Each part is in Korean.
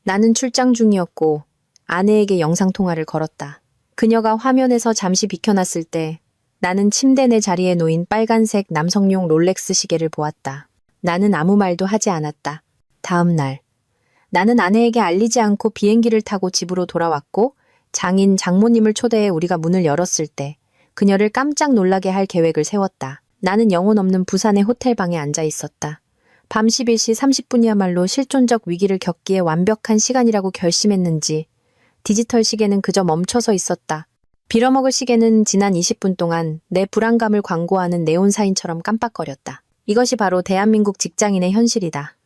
나는 출장 중이었고 아내에게 영상통화를 걸었다. 그녀가 화면에서 잠시 비켜났을 때 나는 침대 내 자리에 놓인 빨간색 남성용 롤렉스 시계를 보았다. 나는 아무 말도 하지 않았다. 다음 날, 나는 아내에게 알리지 않고 비행기를 타고 집으로 돌아왔고 장인 장모님을 초대해 우리가 문을 열었을 때 그녀를 깜짝 놀라게 할 계획을 세웠다. 나는 영혼 없는 부산의 호텔방에 앉아 있었다. 밤 11시 30분이야말로 실존적 위기를 겪기에 완벽한 시간이라고 결심했는지 디지털 시계는 그저 멈춰서 있었다. 빌어먹을 시계는 지난 20분 동안 내 불안감을 광고하는 네온사인처럼 깜빡거렸다. 이것이 바로 대한민국 직장인의 현실이다.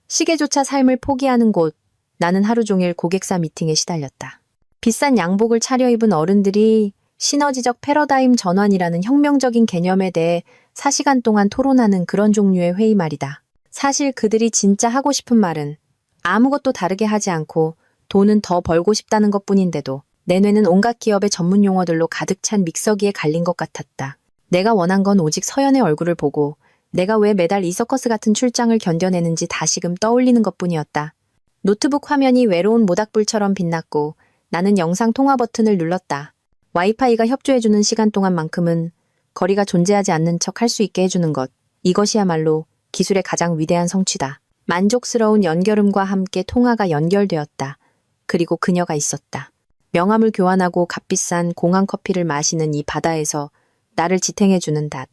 시계조차 삶을 포기하는 곳. 나는 하루 종일 고객사 미팅에 시달렸다. 비싼 양복을 차려입은 어른들이 시너지적 패러다임 전환이라는 혁명적인 개념에 대해 4시간 동안 토론하는 그런 종류의 회의 말이다. 사실 그들이 진짜 하고 싶은 말은 아무것도 다르게 하지 않고 돈은 더 벌고 싶다는 것뿐인데도 내 뇌는 온갖 기업의 전문 용어들로 가득 찬 믹서기에 갈린 것 같았다. 내가 원한 건 오직 서연의 얼굴을 보고 내가 왜 매달 이 서커스 같은 출장을 견뎌내는지 다시금 떠올리는 것뿐이었다. 노트북 화면이 외로운 모닥불처럼 빛났고 나는 영상 통화 버튼을 눌렀다. 와이파이가 협조해주는 시간 동안만큼은 거리가 존재하지 않는 척 할 수 있게 해주는 것. 이것이야말로 기술의 가장 위대한 성취다. 만족스러운 연결음과 함께 통화가 연결되었다. 그리고 그녀가 있었다. 명함을 교환하고 값비싼 공항 커피를 마시는 이 바다에서 나를 지탱해주는 닷.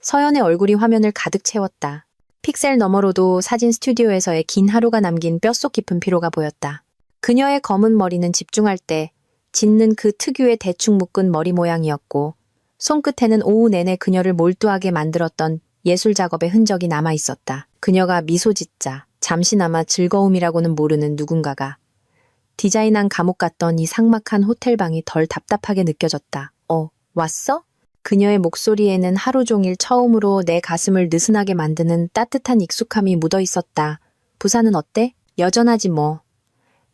서연의 얼굴이 화면을 가득 채웠다. 픽셀 너머로도 사진 스튜디오에서의 긴 하루가 남긴 뼛속 깊은 피로가 보였다. 그녀의 검은 머리는 집중할 때 짖는 그 특유의 대충 묶은 머리 모양이었고 손끝에는 오후 내내 그녀를 몰두하게 만들었던 예술 작업의 흔적이 남아 있었다. 그녀가 미소 짓자 잠시나마 즐거움이라고는 모르는 누군가가 디자인한 감옥 같던 이 삭막한 호텔방이 덜 답답하게 느껴졌다. 왔어? 그녀의 목소리에는 하루 종일 처음으로 내 가슴을 느슨하게 만드는 따뜻한 익숙함이 묻어 있었다. 부산은 어때? 여전하지 뭐.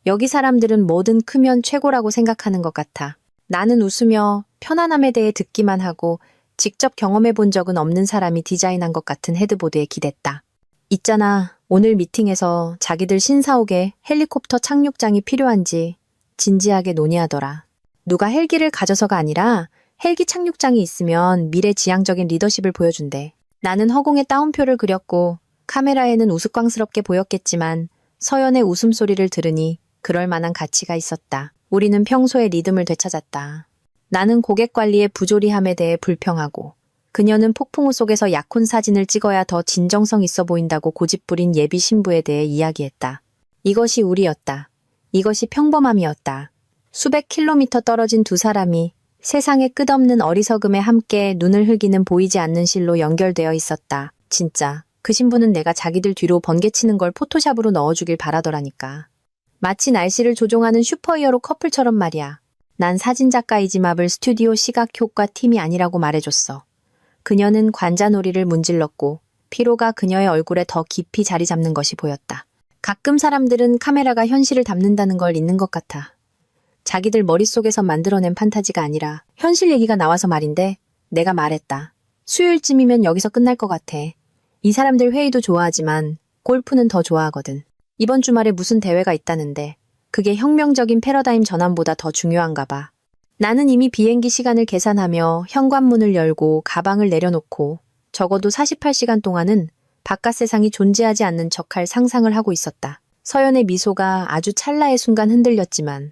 여기 사람들은 뭐든 크면 최고라고 생각하는 것 같아. 나는 웃으며 편안함에 대해 듣기만 하고 직접 경험해 본 적은 없는 사람이 디자인한 것 같은 헤드보드에 기댔다. 있잖아, 오늘 미팅에서 자기들 신사옥에 헬리콥터 착륙장이 필요한지 진지하게 논의하더라. 누가 헬기를 가져서가 아니라 헬기 착륙장이 있으면 미래지향적인 리더십을 보여준대. 나는 허공에 따옴표를 그렸고 카메라에는 우스꽝스럽게 보였겠지만 서연의 웃음소리를 들으니 그럴 만한 가치가 있었다. 우리는 평소의 리듬을 되찾았다. 나는 고객 관리의 부조리함에 대해 불평하고 그녀는 폭풍우 속에서 약혼 사진을 찍어야 더 진정성 있어 보인다고 고집부린 예비 신부에 대해 이야기했다. 이것이 우리였다. 이것이 평범함이었다. 수백 킬로미터 떨어진 두 사람이 세상의 끝없는 어리석음에 함께 눈을 흘기는 보이지 않는 실로 연결되어 있었다. 진짜 그 신부는 내가 자기들 뒤로 번개치는 걸 포토샵으로 넣어주길 바라더라니까. 마치 날씨를 조종하는 슈퍼히어로 커플처럼 말이야. 난 사진작가이지마블 스튜디오 시각효과 팀이 아니라고 말해줬어. 그녀는 관자놀이를 문질렀고 피로가 그녀의 얼굴에 더 깊이 자리 잡는 것이 보였다. 가끔 사람들은 카메라가 현실을 담는다는 걸 잊는 것 같아. 자기들 머릿속에서 만들어낸 판타지가 아니라 현실 얘기가 나와서 말인데 내가 말했다. 수요일쯤이면 여기서 끝날 것 같아. 이 사람들 회의도 좋아하지만 골프는 더 좋아하거든. 이번 주말에 무슨 대회가 있다는데 그게 혁명적인 패러다임 전환보다 더 중요한가 봐. 나는 이미 비행기 시간을 계산하며 현관문을 열고 가방을 내려놓고 적어도 48시간 동안은 바깥 세상이 존재하지 않는 척할 상상을 하고 있었다. 서연의 미소가 아주 찰나의 순간 흔들렸지만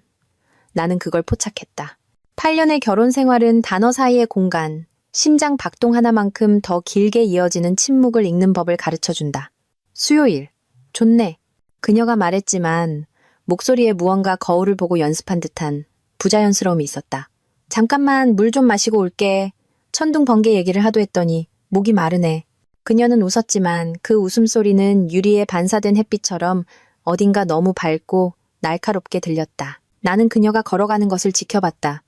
나는 그걸 포착했다. 8년의 결혼 생활은 단어 사이의 공간, 심장 박동 하나만큼 더 길게 이어지는 침묵을 읽는 법을 가르쳐준다. 수요일. 좋네. 그녀가 말했지만 목소리에 무언가 거울을 보고 연습한 듯한 부자연스러움이 있었다. 잠깐만 물 좀 마시고 올게. 천둥 번개 얘기를 하도 했더니 목이 마르네. 그녀는 웃었지만 그 웃음소리는 유리에 반사된 햇빛처럼 어딘가 너무 밝고 날카롭게 들렸다. 나는 그녀가 걸어가는 것을 지켜봤다.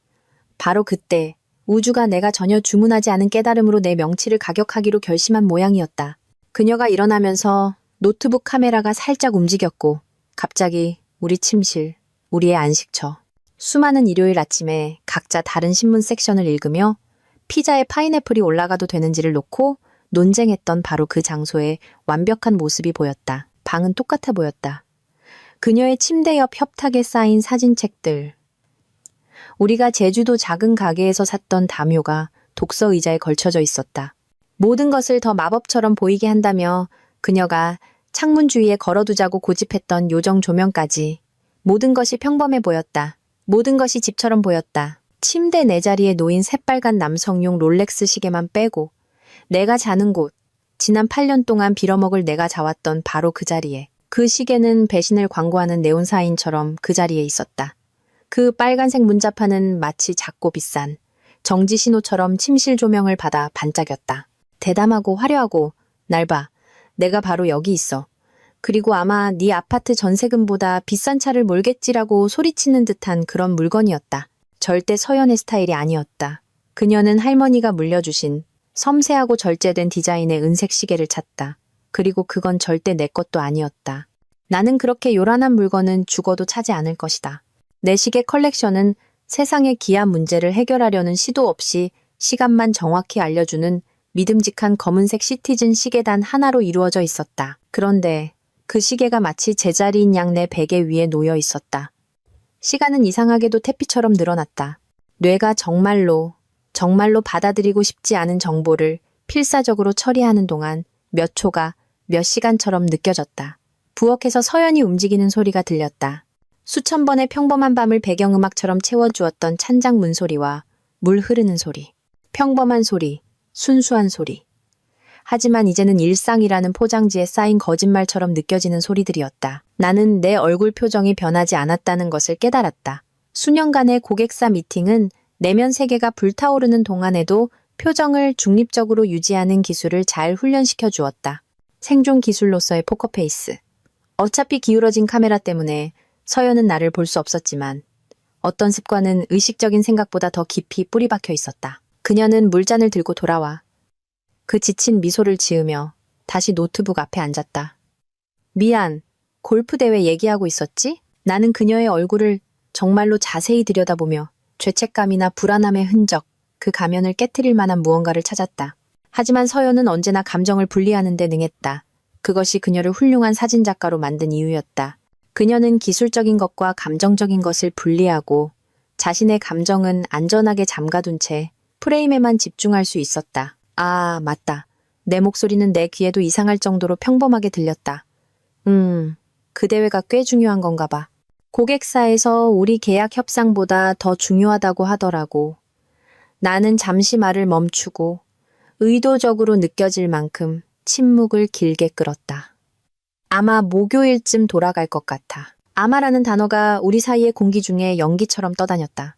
바로 그때 우주가 내가 전혀 주문하지 않은 깨달음으로 내 명치를 가격하기로 결심한 모양이었다. 그녀가 일어나면서 노트북 카메라가 살짝 움직였고 갑자기 우리 침실, 우리의 안식처. 수많은 일요일 아침에 각자 다른 신문 섹션을 읽으며 피자에 파인애플이 올라가도 되는지를 놓고 논쟁했던 바로 그 장소의 완벽한 모습이 보였다. 방은 똑같아 보였다. 그녀의 침대 옆 협탁에 쌓인 사진책들. 우리가 제주도 작은 가게에서 샀던 담요가 독서 의자에 걸쳐져 있었다. 모든 것을 더 마법처럼 보이게 한다며 그녀가 창문 주위에 걸어두자고 고집했던 요정 조명까지 모든 것이 평범해 보였다. 모든 것이 집처럼 보였다. 침대 내 자리에 놓인 새빨간 남성용 롤렉스 시계만 빼고 내가 자는 곳, 지난 8년 동안 빌어먹을 내가 자왔던 바로 그 자리에 그 시계는 배신을 광고하는 네온사인처럼 그 자리에 있었다. 그 빨간색 문자판은 마치 작고 비싼 정지 신호처럼 침실 조명을 받아 반짝였다. 대담하고 화려하고 날 봐. 내가 바로 여기 있어. 그리고 아마 네 아파트 전세금보다 비싼 차를 몰겠지라고 소리치는 듯한 그런 물건이었다. 절대 서연의 스타일이 아니었다. 그녀는 할머니가 물려주신 섬세하고 절제된 디자인의 은색 시계를 찾다. 그리고 그건 절대 내 것도 아니었다. 나는 그렇게 요란한 물건은 죽어도 차지 않을 것이다. 내 시계 컬렉션은 세상의 기한 문제를 해결하려는 시도 없이 시간만 정확히 알려주는 믿음직한 검은색 시티즌 시계단 하나로 이루어져 있었다. 그런데 그 시계가 마치 제자리인 양 내 베개 위에 놓여 있었다. 시간은 이상하게도 태피처럼 늘어났다. 뇌가 정말로 받아들이고 싶지 않은 정보를 필사적으로 처리하는 동안 몇 초가 몇 시간처럼 느껴졌다. 부엌에서 서연이 움직이는 소리가 들렸다. 수천 번의 평범한 밤을 배경음악처럼 채워주었던 찬장 문소리와 물 흐르는 소리. 평범한 소리, 순수한 소리. 하지만 이제는 일상이라는 포장지에 쌓인 거짓말처럼 느껴지는 소리들이었다. 나는 내 얼굴 표정이 변하지 않았다는 것을 깨달았다. 수년간의 고객사 미팅은 내면 세계가 불타오르는 동안에도 표정을 중립적으로 유지하는 기술을 잘 훈련시켜 주었다. 생존 기술로서의 포커페이스. 어차피 기울어진 카메라 때문에 서연은 나를 볼 수 없었지만 어떤 습관은 의식적인 생각보다 더 깊이 뿌리 박혀 있었다. 그녀는 물잔을 들고 돌아와 그 지친 미소를 지으며 다시 노트북 앞에 앉았다. 미안, 골프 대회 얘기하고 있었지? 나는 그녀의 얼굴을 정말로 자세히 들여다보며 죄책감이나 불안함의 흔적, 그 가면을 깨트릴 만한 무언가를 찾았다. 하지만 서연은 언제나 감정을 분리하는 데 능했다. 그것이 그녀를 훌륭한 사진작가로 만든 이유였다. 그녀는 기술적인 것과 감정적인 것을 분리하고 자신의 감정은 안전하게 잠가둔 채 프레임에만 집중할 수 있었다. 아, 맞다. 내 목소리는 내 귀에도 이상할 정도로 평범하게 들렸다. 그 대회가 꽤 중요한 건가 봐. 고객사에서 우리 계약 협상보다 더 중요하다고 하더라고. 나는 잠시 말을 멈추고 의도적으로 느껴질 만큼 침묵을 길게 끌었다. 아마 목요일쯤 돌아갈 것 같아. 아마라는 단어가 우리 사이의 공기 중에 연기처럼 떠다녔다.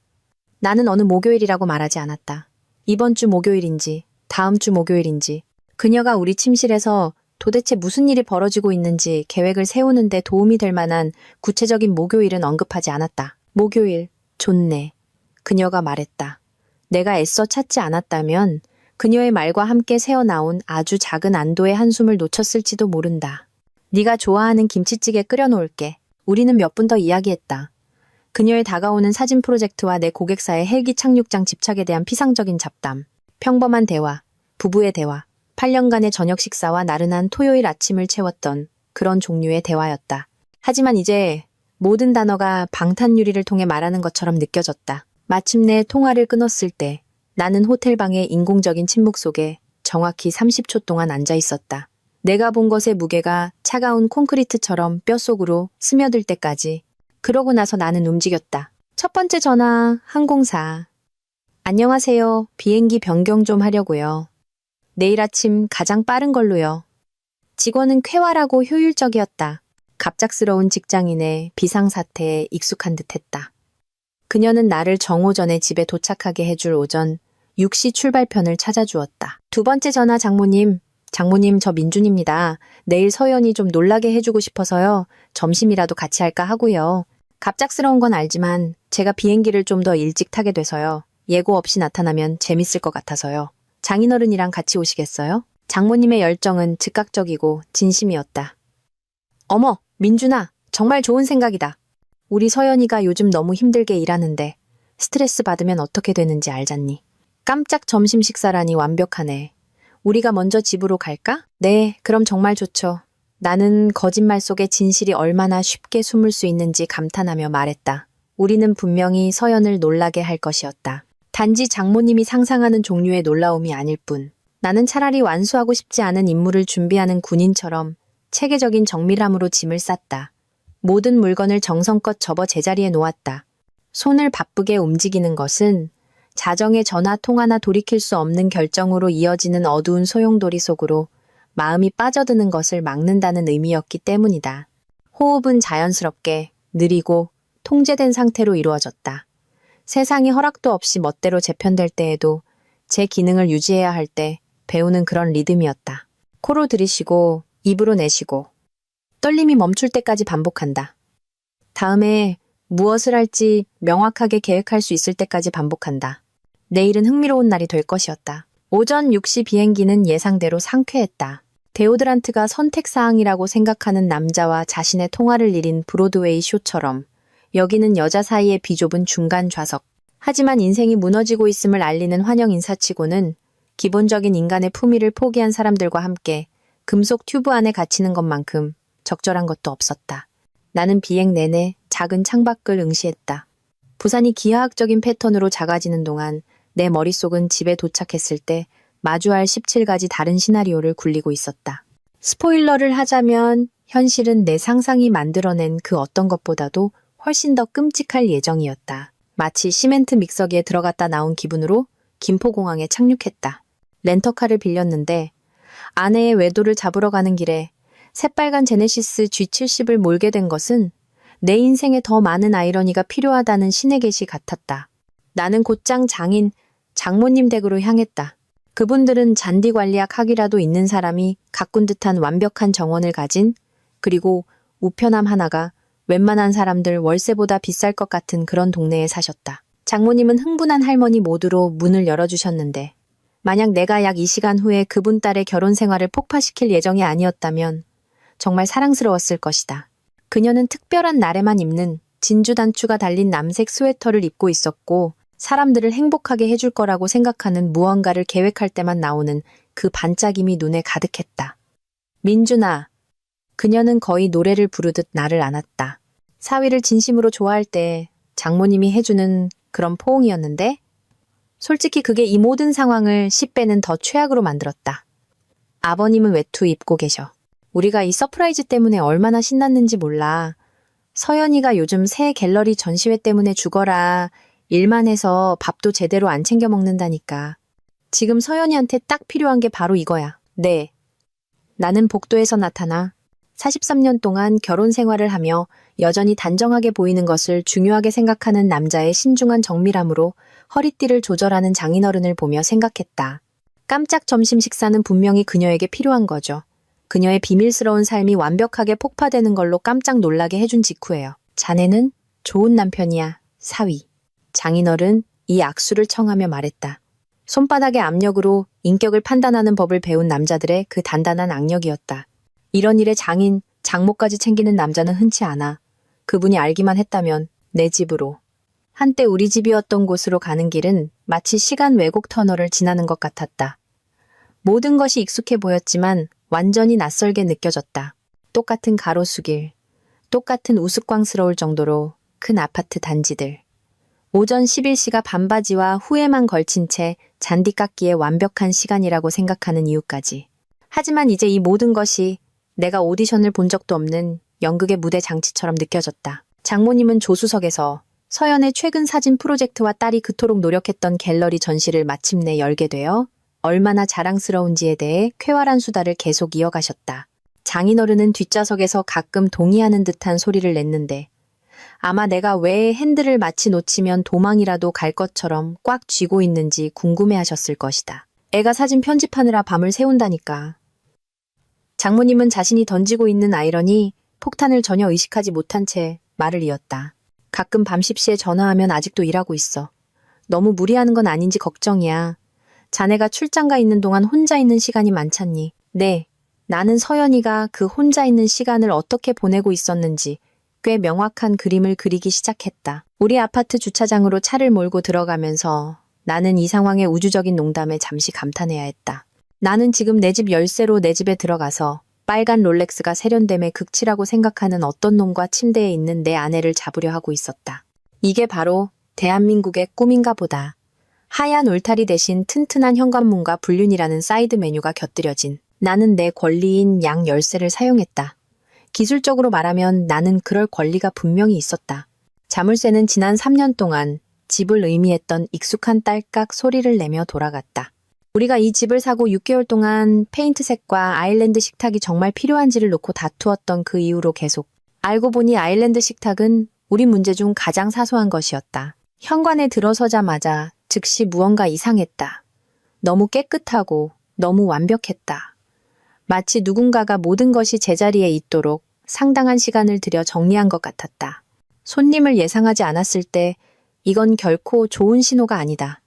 나는 어느 목요일이라고 말하지 않았다. 이번 주 목요일인지 다음 주 목요일인지 그녀가 우리 침실에서 도대체 무슨 일이 벌어지고 있는지 계획을 세우는 데 도움이 될 만한 구체적인 목요일은 언급하지 않았다. 목요일, 좋네. 그녀가 말했다. 내가 애써 찾지 않았다면 그녀의 말과 함께 새어나온 아주 작은 안도의 한숨을 놓쳤을지도 모른다. 네가 좋아하는 김치찌개 끓여놓을게. 우리는 몇 분 더 이야기했다. 그녀의 다가오는 사진 프로젝트와 내 고객사의 헬기 착륙장 집착에 대한 피상적인 잡담. 평범한 대화, 부부의 대화, 8년간의 저녁 식사와 나른한 토요일 아침을 채웠던 그런 종류의 대화였다. 하지만 이제 모든 단어가 방탄유리를 통해 말하는 것처럼 느껴졌다. 마침내 통화를 끊었을 때 나는 호텔방의 인공적인 침묵 속에 정확히 30초 동안 앉아 있었다. 내가 본 것의 무게가 차가운 콘크리트처럼 뼛속으로 스며들 때까지. 그러고 나서 나는 움직였다. 첫 번째 전화, 항공사. 안녕하세요. 비행기 변경 좀 하려고요. 내일 아침 가장 빠른 걸로요. 직원은 쾌활하고 효율적이었다. 갑작스러운 직장인의 비상사태에 익숙한 듯했다. 그녀는 나를 정오 전에 집에 도착하게 해줄 오전 6시 출발편을 찾아주었다. 두 번째 전화 장모님. 장모님 저 민준입니다. 내일 서연이 좀 놀라게 해주고 싶어서요. 점심이라도 같이 할까 하고요. 갑작스러운 건 알지만 제가 비행기를 좀 더 일찍 타게 돼서요. 예고 없이 나타나면 재밌을 것 같아서요. 장인어른이랑 같이 오시겠어요? 장모님의 열정은 즉각적이고 진심이었다. 어머, 민준아, 정말 좋은 생각이다. 우리 서연이가 요즘 너무 힘들게 일하는데 스트레스 받으면 어떻게 되는지 알잖니? 깜짝 점심 식사라니 완벽하네. 우리가 먼저 집으로 갈까? 네, 그럼 정말 좋죠. 나는 거짓말 속에 진실이 얼마나 쉽게 숨을 수 있는지 감탄하며 말했다. 우리는 분명히 서연을 놀라게 할 것이었다. 단지 장모님이 상상하는 종류의 놀라움이 아닐 뿐. 나는 차라리 완수하고 싶지 않은 임무를 준비하는 군인처럼 체계적인 정밀함으로 짐을 쌌다. 모든 물건을 정성껏 접어 제자리에 놓았다. 손을 바쁘게 움직이는 것은 자정의 전화 통화나 돌이킬 수 없는 결정으로 이어지는 어두운 소용돌이 속으로 마음이 빠져드는 것을 막는다는 의미였기 때문이다. 호흡은 자연스럽게, 느리고 통제된 상태로 이루어졌다. 세상이 허락도 없이 멋대로 재편될 때에도 제 기능을 유지해야 할 때 배우는 그런 리듬이었다. 코로 들이쉬고 입으로 내쉬고 떨림이 멈출 때까지 반복한다. 다음에 무엇을 할지 명확하게 계획할 수 있을 때까지 반복한다. 내일은 흥미로운 날이 될 것이었다. 오전 6시 비행기는 예상대로 상쾌했다. 데오드란트가 선택사항이라고 생각하는 남자와 자신의 통화를 이린 브로드웨이 쇼처럼 여기는 여자 사이의 비좁은 중간 좌석. 하지만 인생이 무너지고 있음을 알리는 환영 인사치고는 기본적인 인간의 품위를 포기한 사람들과 함께 금속 튜브 안에 갇히는 것만큼 적절한 것도 없었다. 나는 비행 내내 작은 창밖을 응시했다. 부산이 기하학적인 패턴으로 작아지는 동안 내 머릿속은 집에 도착했을 때 마주할 17가지 다른 시나리오를 굴리고 있었다. 스포일러를 하자면 현실은 내 상상이 만들어낸 그 어떤 것보다도 훨씬 더 끔찍할 예정이었다. 마치 시멘트 믹서기에 들어갔다 나온 기분으로 김포공항에 착륙했다. 렌터카를 빌렸는데 아내의 외도를 잡으러 가는 길에 새빨간 제네시스 G70을 몰게 된 것은 내 인생에 더 많은 아이러니가 필요하다는 신의 계시 같았다. 나는 곧장 장모님 댁으로 향했다. 그분들은 잔디관리학 학이라도 있는 사람이 가꾼 듯한 완벽한 정원을 가진, 그리고 우편함 하나가 웬만한 사람들 월세보다 비쌀 것 같은 그런 동네에 사셨다. 장모님은 흥분한 할머니 모드로 문을 열어주셨는데 만약 내가 약 2시간 후에 그분 딸의 결혼 생활을 폭파시킬 예정이 아니었다면 정말 사랑스러웠을 것이다. 그녀는 특별한 날에만 입는 진주 단추가 달린 남색 스웨터를 입고 있었고 사람들을 행복하게 해줄 거라고 생각하는 무언가를 계획할 때만 나오는 그 반짝임이 눈에 가득했다. 민준아. 그녀는 거의 노래를 부르듯 나를 안았다. 사위를 진심으로 좋아할 때 장모님이 해주는 그런 포옹이었는데 솔직히 그게 이 모든 상황을 10배는 더 최악으로 만들었다. 아버님은 외투 입고 계셔. 우리가 이 서프라이즈 때문에 얼마나 신났는지 몰라. 서연이가 요즘 새 갤러리 전시회 때문에 죽어라. 일만 해서 밥도 제대로 안 챙겨 먹는다니까. 지금 서연이한테 딱 필요한 게 바로 이거야. 네. 나는 복도에서 나타나 43년 동안 결혼 생활을 하며 여전히 단정하게 보이는 것을 중요하게 생각하는 남자의 신중한 정밀함으로 허리띠를 조절하는 장인어른을 보며 생각했다. 깜짝 점심 식사는 분명히 그녀에게 필요한 거죠. 그녀의 비밀스러운 삶이 완벽하게 폭파되는 걸로 깜짝 놀라게 해준 직후예요. 자네는 좋은 남편이야, 사위. 장인어른 이 악수를 청하며 말했다. 손바닥의 압력으로 인격을 판단하는 법을 배운 남자들의 그 단단한 악력이었다. 이런 일에 장모까지 챙기는 남자는 흔치 않아. 그분이 알기만 했다면 내 집으로. 한때 우리 집이었던 곳으로 가는 길은 마치 시간 왜곡 터널을 지나는 것 같았다. 모든 것이 익숙해 보였지만 완전히 낯설게 느껴졌다. 똑같은 가로수길, 똑같은 우스꽝스러울 정도로 큰 아파트 단지들. 오전 11시가 반바지와 후에만 걸친 채 잔디 깎기에 완벽한 시간이라고 생각하는 이유까지. 하지만 이제 이 모든 것이 내가 오디션을 본 적도 없는 연극의 무대 장치처럼 느껴졌다. 장모님은 조수석에서 서연의 최근 사진 프로젝트와 딸이 그토록 노력했던 갤러리 전시를 마침내 열게 되어 얼마나 자랑스러운지에 대해 쾌활한 수다를 계속 이어가셨다. 장인어른은 뒷좌석에서 가끔 동의하는 듯한 소리를 냈는데 아마 내가 왜 핸들을 마치 놓치면 도망이라도 갈 것처럼 꽉 쥐고 있는지 궁금해하셨을 것이다. 애가 사진 편집하느라 밤을 새운다니까. 장모님은 자신이 던지고 있는 아이러니 폭탄을 전혀 의식하지 못한 채 말을 이었다. 가끔 밤 10시에 전화하면 아직도 일하고 있어. 너무 무리하는 건 아닌지 걱정이야. 자네가 출장가 있는 동안 혼자 있는 시간이 많잖니. 네, 나는 서연이가 그 혼자 있는 시간을 어떻게 보내고 있었는지 꽤 명확한 그림을 그리기 시작했다. 우리 아파트 주차장으로 차를 몰고 들어가면서 나는 이 상황의 우주적인 농담에 잠시 감탄해야 했다. 나는 지금 내 집 열쇠로 내 집에 들어가서 빨간 롤렉스가 세련됨의 극치라고 생각하는 어떤 놈과 침대에 있는 내 아내를 잡으려 하고 있었다. 이게 바로 대한민국의 꿈인가 보다. 하얀 울타리 대신 튼튼한 현관문과 불륜이라는 사이드 메뉴가 곁들여진 나는 내 권리인 양 열쇠를 사용했다. 기술적으로 말하면 나는 그럴 권리가 분명히 있었다. 자물쇠는 지난 3년 동안 집을 의미했던 익숙한 딸깍 소리를 내며 돌아갔다. 우리가 이 집을 사고 6개월 동안 페인트색과 아일랜드 식탁이 정말 필요한지를 놓고 다투었던 그 이후로 계속. 알고 보니 아일랜드 식탁은 우리 문제 중 가장 사소한 것이었다. 현관에 들어서자마자 즉시 무언가 이상했다. 너무 깨끗하고 너무 완벽했다. 마치 누군가가 모든 것이 제자리에 있도록 상당한 시간을 들여 정리한 것 같았다. 손님을 예상하지 않았을 때 이건 결코 좋은 신호가 아니다.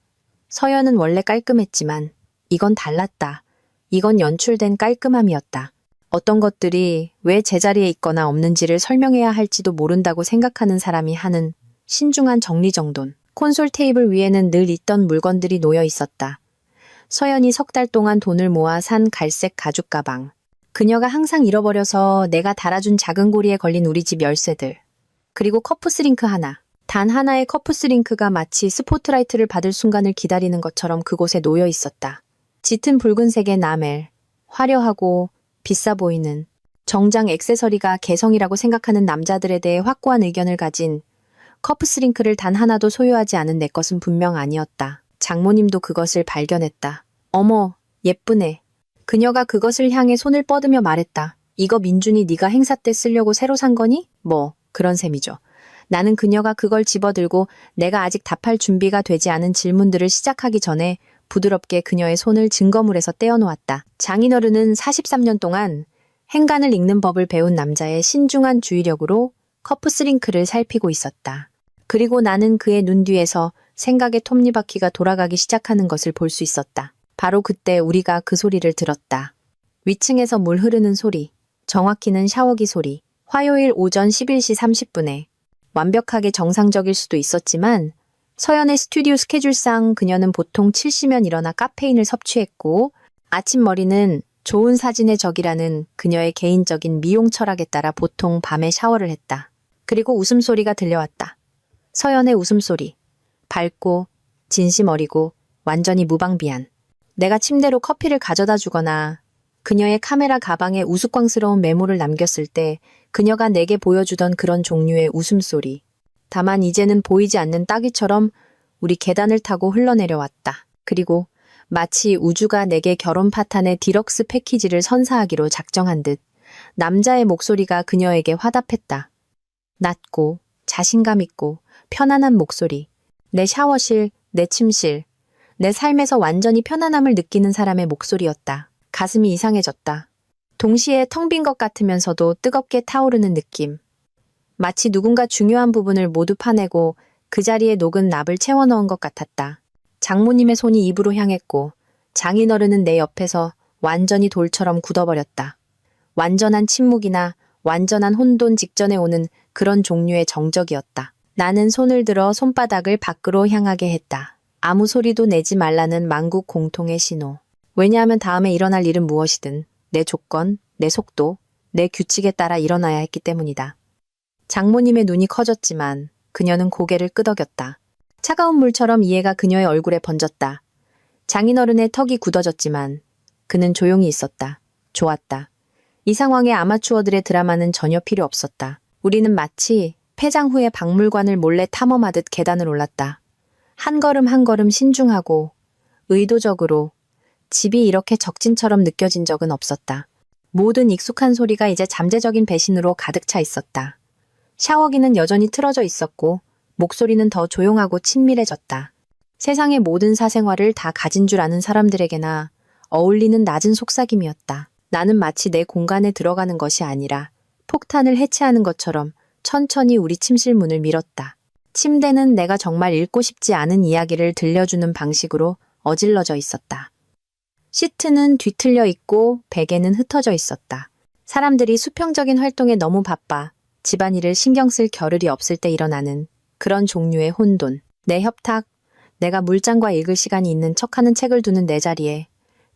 서연은 원래 깔끔했지만 이건 달랐다. 이건 연출된 깔끔함이었다. 어떤 것들이 왜 제자리에 있거나 없는지를 설명해야 할지도 모른다고 생각하는 사람이 하는 신중한 정리정돈. 콘솔 테이블 위에는 늘 있던 물건들이 놓여 있었다. 서연이 3달 동안 돈을 모아 산 갈색 가죽 가방. 그녀가 항상 잃어버려서 내가 달아준 작은 고리에 걸린 우리 집 열쇠들. 그리고 커프스링크 하나. 단 하나의 커프스링크가 마치 스포트라이트를 받을 순간을 기다리는 것처럼 그곳에 놓여 있었다. 짙은 붉은색의 나멜. 화려하고 비싸 보이는 정장 액세서리가 개성이라고 생각하는 남자들에 대해 확고한 의견을 가진 커프스링크를 단 하나도 소유하지 않은 내 것은 분명 아니었다. 장모님도 그것을 발견했다. 어머, 예쁘네. 그녀가 그것을 향해 손을 뻗으며 말했다. 이거 민준이 네가 행사 때 쓰려고 새로 산 거니? 뭐, 그런 셈이죠. 나는 그녀가 그걸 집어들고 내가 아직 답할 준비가 되지 않은 질문들을 시작하기 전에 부드럽게 그녀의 손을 증거물에서 떼어놓았다. 장인어른은 43년 동안 행간을 읽는 법을 배운 남자의 신중한 주의력으로 커프스링크를 살피고 있었다. 그리고 나는 그의 눈 뒤에서 생각의 톱니바퀴가 돌아가기 시작하는 것을 볼 수 있었다. 바로 그때 우리가 그 소리를 들었다. 위층에서 물 흐르는 소리, 정확히는 샤워기 소리. 화요일 오전 11시 30분에 완벽하게 정상적일 수도 있었지만 서연의 스튜디오 스케줄상 그녀는 보통 7시면 일어나 카페인을 섭취했고 아침 머리는 좋은 사진의 적이라는 그녀의 개인적인 미용 철학에 따라 보통 밤에 샤워를 했다. 그리고 웃음소리가 들려왔다. 서연의 웃음소리. 밝고 진심 어리고 완전히 무방비한. 내가 침대로 커피를 가져다 주거나 그녀의 카메라 가방에 우스꽝스러운 메모를 남겼을 때 그녀가 내게 보여주던 그런 종류의 웃음소리. 다만 이제는 보이지 않는 따귀처럼 우리 계단을 타고 흘러내려왔다. 그리고 마치 우주가 내게 결혼 파탄의 디럭스 패키지를 선사하기로 작정한 듯 남자의 목소리가 그녀에게 화답했다. 낮고 자신감 있고 편안한 목소리. 내 샤워실, 내 침실, 내 삶에서 완전히 편안함을 느끼는 사람의 목소리였다. 가슴이 이상해졌다. 동시에 텅 빈 것 같으면서도 뜨겁게 타오르는 느낌. 마치 누군가 중요한 부분을 모두 파내고 그 자리에 녹은 납을 채워넣은 것 같았다. 장모님의 손이 입으로 향했고 장인어른은 내 옆에서 완전히 돌처럼 굳어버렸다. 완전한 침묵이나 완전한 혼돈 직전에 오는 그런 종류의 정적이었다. 나는 손을 들어 손바닥을 밖으로 향하게 했다. 아무 소리도 내지 말라는 만국 공통의 신호. 왜냐하면 다음에 일어날 일은 무엇이든 내 조건, 내 속도, 내 규칙에 따라 일어나야 했기 때문이다. 장모님의 눈이 커졌지만 그녀는 고개를 끄덕였다. 차가운 물처럼 이해가 그녀의 얼굴에 번졌다. 장인어른의 턱이 굳어졌지만 그는 조용히 있었다. 좋았다. 이 상황에 아마추어들의 드라마는 전혀 필요 없었다. 우리는 마치 폐장 후에 박물관을 몰래 탐험하듯 계단을 올랐다. 한 걸음 한 걸음 신중하고 의도적으로. 집이 이렇게 적진처럼 느껴진 적은 없었다. 모든 익숙한 소리가 이제 잠재적인 배신으로 가득 차 있었다. 샤워기는 여전히 틀어져 있었고 목소리는 더 조용하고 친밀해졌다. 세상의 모든 사생활을 다 가진 줄 아는 사람들에게나 어울리는 낮은 속삭임이었다. 나는 마치 내 공간에 들어가는 것이 아니라 폭탄을 해체하는 것처럼 천천히 우리 침실 문을 밀었다. 침대는 내가 정말 읽고 싶지 않은 이야기를 들려주는 방식으로 어질러져 있었다. 시트는 뒤틀려 있고 베개는 흩어져 있었다. 사람들이 수평적인 활동에 너무 바빠 집안일을 신경 쓸 겨를이 없을 때 일어나는 그런 종류의 혼돈. 내 협탁, 내가 물장과 읽을 시간이 있는 척하는 책을 두는 내 자리에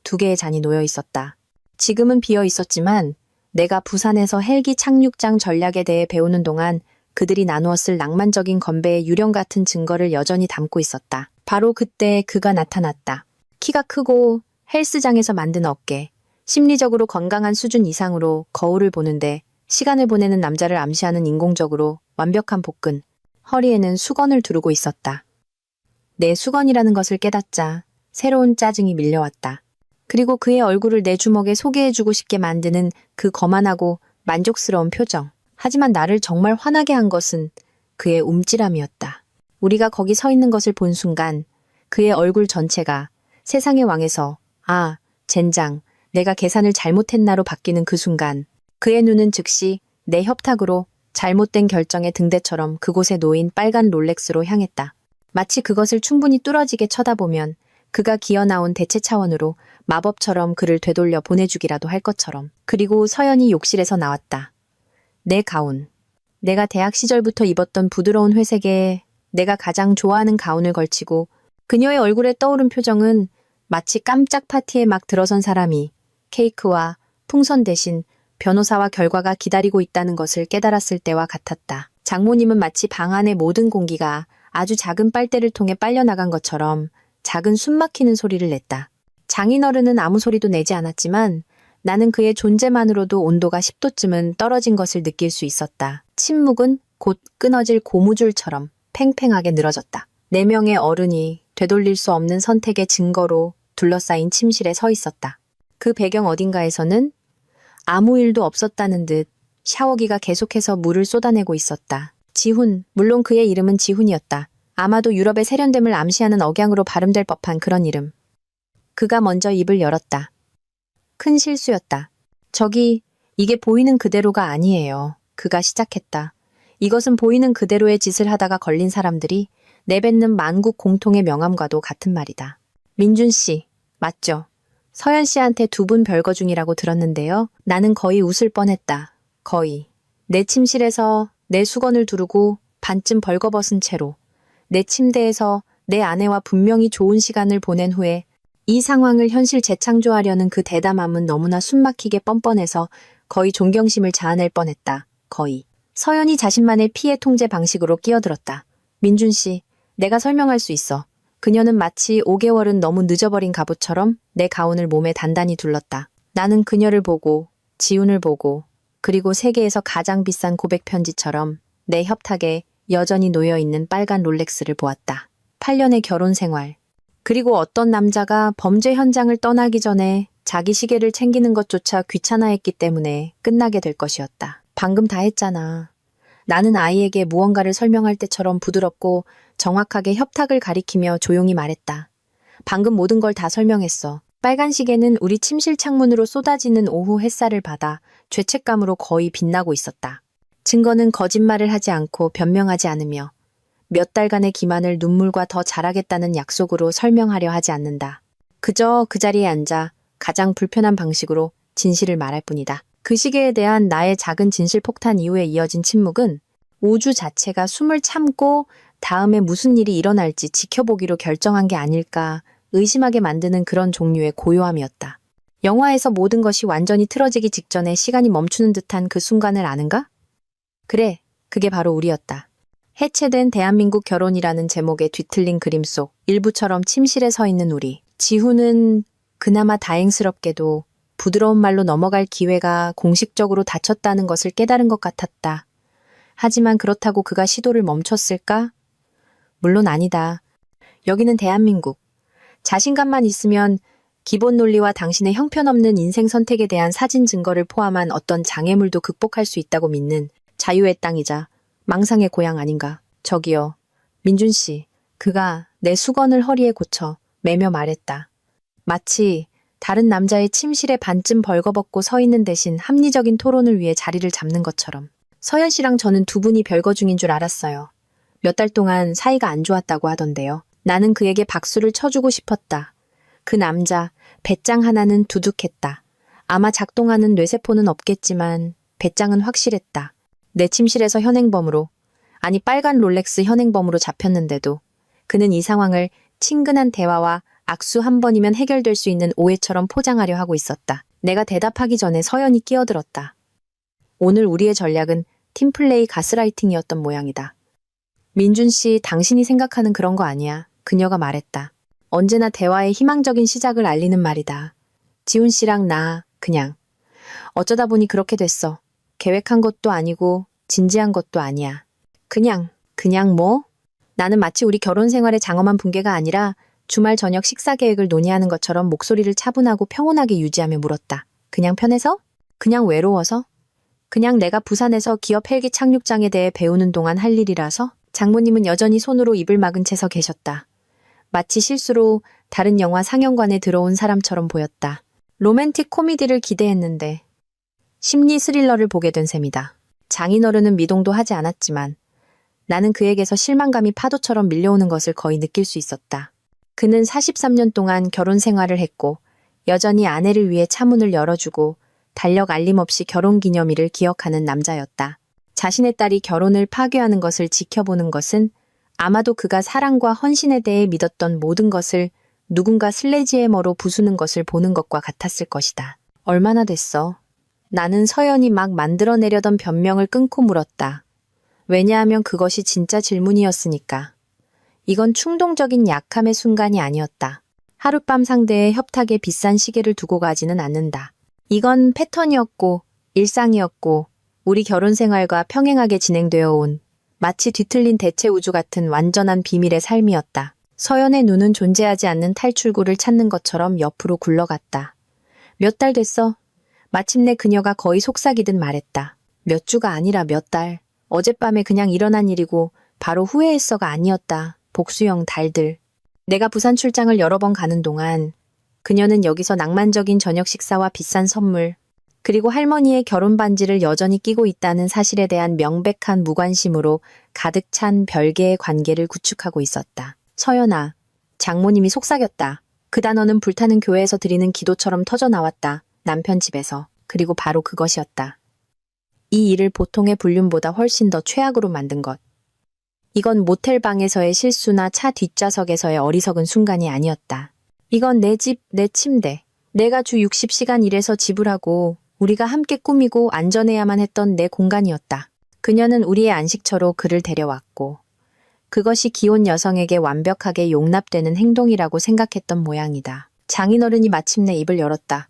2개의 잔이 놓여 있었다. 지금은 비어 있었지만 내가 부산에서 헬기 착륙장 전략에 대해 배우는 동안 그들이 나누었을 낭만적인 건배의 유령 같은 증거를 여전히 담고 있었다. 바로 그때 그가 나타났다. 키가 크고 헬스장에서 만든 어깨, 심리적으로 건강한 수준 이상으로 거울을 보는데 시간을 보내는 남자를 암시하는 인공적으로 완벽한 복근, 허리에는 수건을 두르고 있었다. 내 수건이라는 것을 깨닫자 새로운 짜증이 밀려왔다. 그리고 그의 얼굴을 내 주먹에 소개해주고 싶게 만드는 그 거만하고 만족스러운 표정. 하지만 나를 정말 화나게 한 것은 그의 움찔함이었다. 우리가 거기 서 있는 것을 본 순간 그의 얼굴 전체가 세상의 왕에서 아, 젠장, 내가 계산을 잘못했나로 바뀌는 그 순간 그의 눈은 즉시 내 협탁으로 잘못된 결정의 등대처럼 그곳에 놓인 빨간 롤렉스로 향했다. 마치 그것을 충분히 뚫어지게 쳐다보면 그가 기어나온 대체 차원으로 마법처럼 그를 되돌려 보내주기라도 할 것처럼. 그리고 서연이 욕실에서 나왔다. 내 가운. 내가 대학 시절부터 입었던 부드러운 회색에 내가 가장 좋아하는 가운을 걸치고 그녀의 얼굴에 떠오른 표정은 마치 깜짝 파티에 막 들어선 사람이 케이크와 풍선 대신 변호사와 결과가 기다리고 있다는 것을 깨달았을 때와 같았다. 장모님은 마치 방 안의 모든 공기가 아주 작은 빨대를 통해 빨려나간 것처럼 작은 숨막히는 소리를 냈다. 장인어른은 아무 소리도 내지 않았지만 나는 그의 존재만으로도 온도가 10도쯤은 떨어진 것을 느낄 수 있었다. 침묵은 곧 끊어질 고무줄처럼 팽팽하게 늘어졌다. 4명의 어른이 되돌릴 수 없는 선택의 증거로 둘러싸인 침실에 서 있었다. 그 배경 어딘가에서는 아무 일도 없었다는 듯 샤워기가 계속해서 물을 쏟아내고 있었다. 지훈, 물론 그의 이름은 지훈이었다. 아마도 유럽의 세련됨을 암시하는 억양으로 발음될 법한 그런 이름. 그가 먼저 입을 열었다. 큰 실수였다. 이게 보이는 그대로가 아니에요. 그가 시작했다. 이것은 보이는 그대로의 짓을 하다가 걸린 사람들이 내뱉는 만국 공통의 명함과도 같은 말이다. 민준 씨, 맞죠? 서연 씨한테 2분 별거 중이라고 들었는데요. 나는 거의 웃을 뻔했다. 거의. 내 침실에서 내 수건을 두르고 반쯤 벌거벗은 채로 내 침대에서 내 아내와 분명히 좋은 시간을 보낸 후에 이 상황을 현실 재창조하려는 그 대담함은 너무나 숨막히게 뻔뻔해서 거의 존경심을 자아낼 뻔했다. 거의. 서연이 자신만의 피해 통제 방식으로 끼어들었다. 민준 씨, 내가 설명할 수 있어. 그녀는 마치 5개월은 너무 늦어버린 갑옷처럼 내 가운을 몸에 단단히 둘렀다. 나는 그녀를 보고, 지훈을 보고, 그리고 세계에서 가장 비싼 고백 편지처럼 내 협탁에 여전히 놓여있는 빨간 롤렉스를 보았다. 8년의 결혼 생활. 그리고 어떤 남자가 범죄 현장을 떠나기 전에 자기 시계를 챙기는 것조차 귀찮아했기 때문에 끝나게 될 것이었다. 방금 다 했잖아. 나는 아이에게 무언가를 설명할 때처럼 부드럽고 정확하게 협탁을 가리키며 조용히 말했다. 방금 모든 걸 다 설명했어. 빨간 시계는 우리 침실 창문으로 쏟아지는 오후 햇살을 받아 죄책감으로 거의 빛나고 있었다. 증거는 거짓말을 하지 않고 변명하지 않으며 몇 달간의 기만을 눈물과 더 잘하겠다는 약속으로 설명하려 하지 않는다. 그저 그 자리에 앉아 가장 불편한 방식으로 진실을 말할 뿐이다. 그 시계에 대한 나의 작은 진실 폭탄 이후에 이어진 침묵은 우주 자체가 숨을 참고 다음에 무슨 일이 일어날지 지켜보기로 결정한 게 아닐까 의심하게 만드는 그런 종류의 고요함이었다. 영화에서 모든 것이 완전히 틀어지기 직전에 시간이 멈추는 듯한 그 순간을 아는가? 그래, 그게 바로 우리였다. 해체된 대한민국 결혼이라는 제목의 뒤틀린 그림 속 일부처럼 침실에 서 있는 우리. 지훈은 그나마 다행스럽게도 부드러운 말로 넘어갈 기회가 공식적으로 닫혔다는 것을 깨달은 것 같았다. 하지만 그렇다고 그가 시도를 멈췄을까? 물론 아니다. 여기는 대한민국. 자신감만 있으면 기본 논리와 당신의 형편없는 인생 선택에 대한 사진 증거를 포함한 어떤 장애물도 극복할 수 있다고 믿는 자유의 땅이자 망상의 고향 아닌가. 저기요. 민준 씨. 그가 내 수건을 허리에 고쳐 매며 말했다. 마치 다른 남자의 침실에 반쯤 벌거벗고 서 있는 대신 합리적인 토론을 위해 자리를 잡는 것처럼. 서연 씨랑 저는 2분이 별거 중인 줄 알았어요. 몇 달 동안 사이가 안 좋았다고 하던데요. 나는 그에게 박수를 쳐주고 싶었다. 그 남자, 배짱 하나는 두둑했다. 아마 작동하는 뇌세포는 없겠지만 배짱은 확실했다. 내 침실에서 현행범으로, 아니 빨간 롤렉스 현행범으로 잡혔는데도 그는 이 상황을 친근한 대화와 악수 한 번이면 해결될 수 있는 오해처럼 포장하려 하고 있었다. 내가 대답하기 전에 서연이 끼어들었다. 오늘 우리의 전략은 팀플레이 가스라이팅이었던 모양이다. 민준 씨, 당신이 생각하는 그런 거 아니야. 그녀가 말했다. 언제나 대화의 희망적인 시작을 알리는 말이다. 지훈 씨랑 나, 그냥. 어쩌다 보니 그렇게 됐어. 계획한 것도 아니고 진지한 것도 아니야. 그냥 뭐? 나는 마치 우리 결혼 생활의 장엄한 붕괴가 아니라 주말 저녁 식사 계획을 논의하는 것처럼 목소리를 차분하고 평온하게 유지하며 물었다. 그냥 편해서? 그냥 외로워서? 그냥 내가 부산에서 기업 헬기 착륙장에 대해 배우는 동안 할 일이라서? 장모님은 여전히 손으로 입을 막은 채 서 계셨다. 마치 실수로 다른 영화 상영관에 들어온 사람처럼 보였다. 로맨틱 코미디를 기대했는데 심리 스릴러를 보게 된 셈이다. 장인어른은 미동도 하지 않았지만 나는 그에게서 실망감이 파도처럼 밀려오는 것을 거의 느낄 수 있었다. 그는 43년 동안 결혼 생활을 했고 여전히 아내를 위해 차문을 열어주고 달력 알림 없이 결혼기념일을 기억하는 남자였다. 자신의 딸이 결혼을 파괴하는 것을 지켜보는 것은 아마도 그가 사랑과 헌신에 대해 믿었던 모든 것을 누군가 슬래지해머로 부수는 것을 보는 것과 같았을 것이다. 얼마나 됐어? 나는 서연이 막 만들어내려던 변명을 끊고 물었다. 왜냐하면 그것이 진짜 질문이었으니까. 이건 충동적인 약함의 순간이 아니었다. 하룻밤 상대의 협탁에 비싼 시계를 두고 가지는 않는다. 이건 패턴이었고 일상이었고 우리 결혼 생활과 평행하게 진행되어 온 마치 뒤틀린 대체 우주 같은 완전한 비밀의 삶이었다. 서연의 눈은 존재하지 않는 탈출구를 찾는 것처럼 옆으로 굴러갔다. 몇 달 됐어? 마침내 그녀가 거의 속삭이듯 말했다. 몇 주가 아니라 몇 달. 어젯밤에 그냥 일어난 일이고 바로 후회했어가 아니었다. 복수형 달들. 내가 부산 출장을 여러 번 가는 동안 그녀는 여기서 낭만적인 저녁 식사와 비싼 선물, 그리고 할머니의 결혼 반지를 여전히 끼고 있다는 사실에 대한 명백한 무관심으로 가득 찬 별개의 관계를 구축하고 있었다. 서연아, 장모님이 속삭였다. 그 단어는 불타는 교회에서 드리는 기도처럼 터져나왔다. 남편 집에서. 그리고 바로 그것이었다. 이 일을 보통의 불륜보다 훨씬 더 최악으로 만든 것. 이건 모텔방에서의 실수나 차 뒷좌석에서의 어리석은 순간이 아니었다. 이건 내 집, 내 침대. 내가 주 60시간 일해서 지불하고 우리가 함께 꾸미고 안전해야만 했던 내 공간이었다. 그녀는 우리의 안식처로 그를 데려왔고 그것이 기혼 여성에게 완벽하게 용납되는 행동이라고 생각했던 모양이다. 장인어른이 마침내 입을 열었다.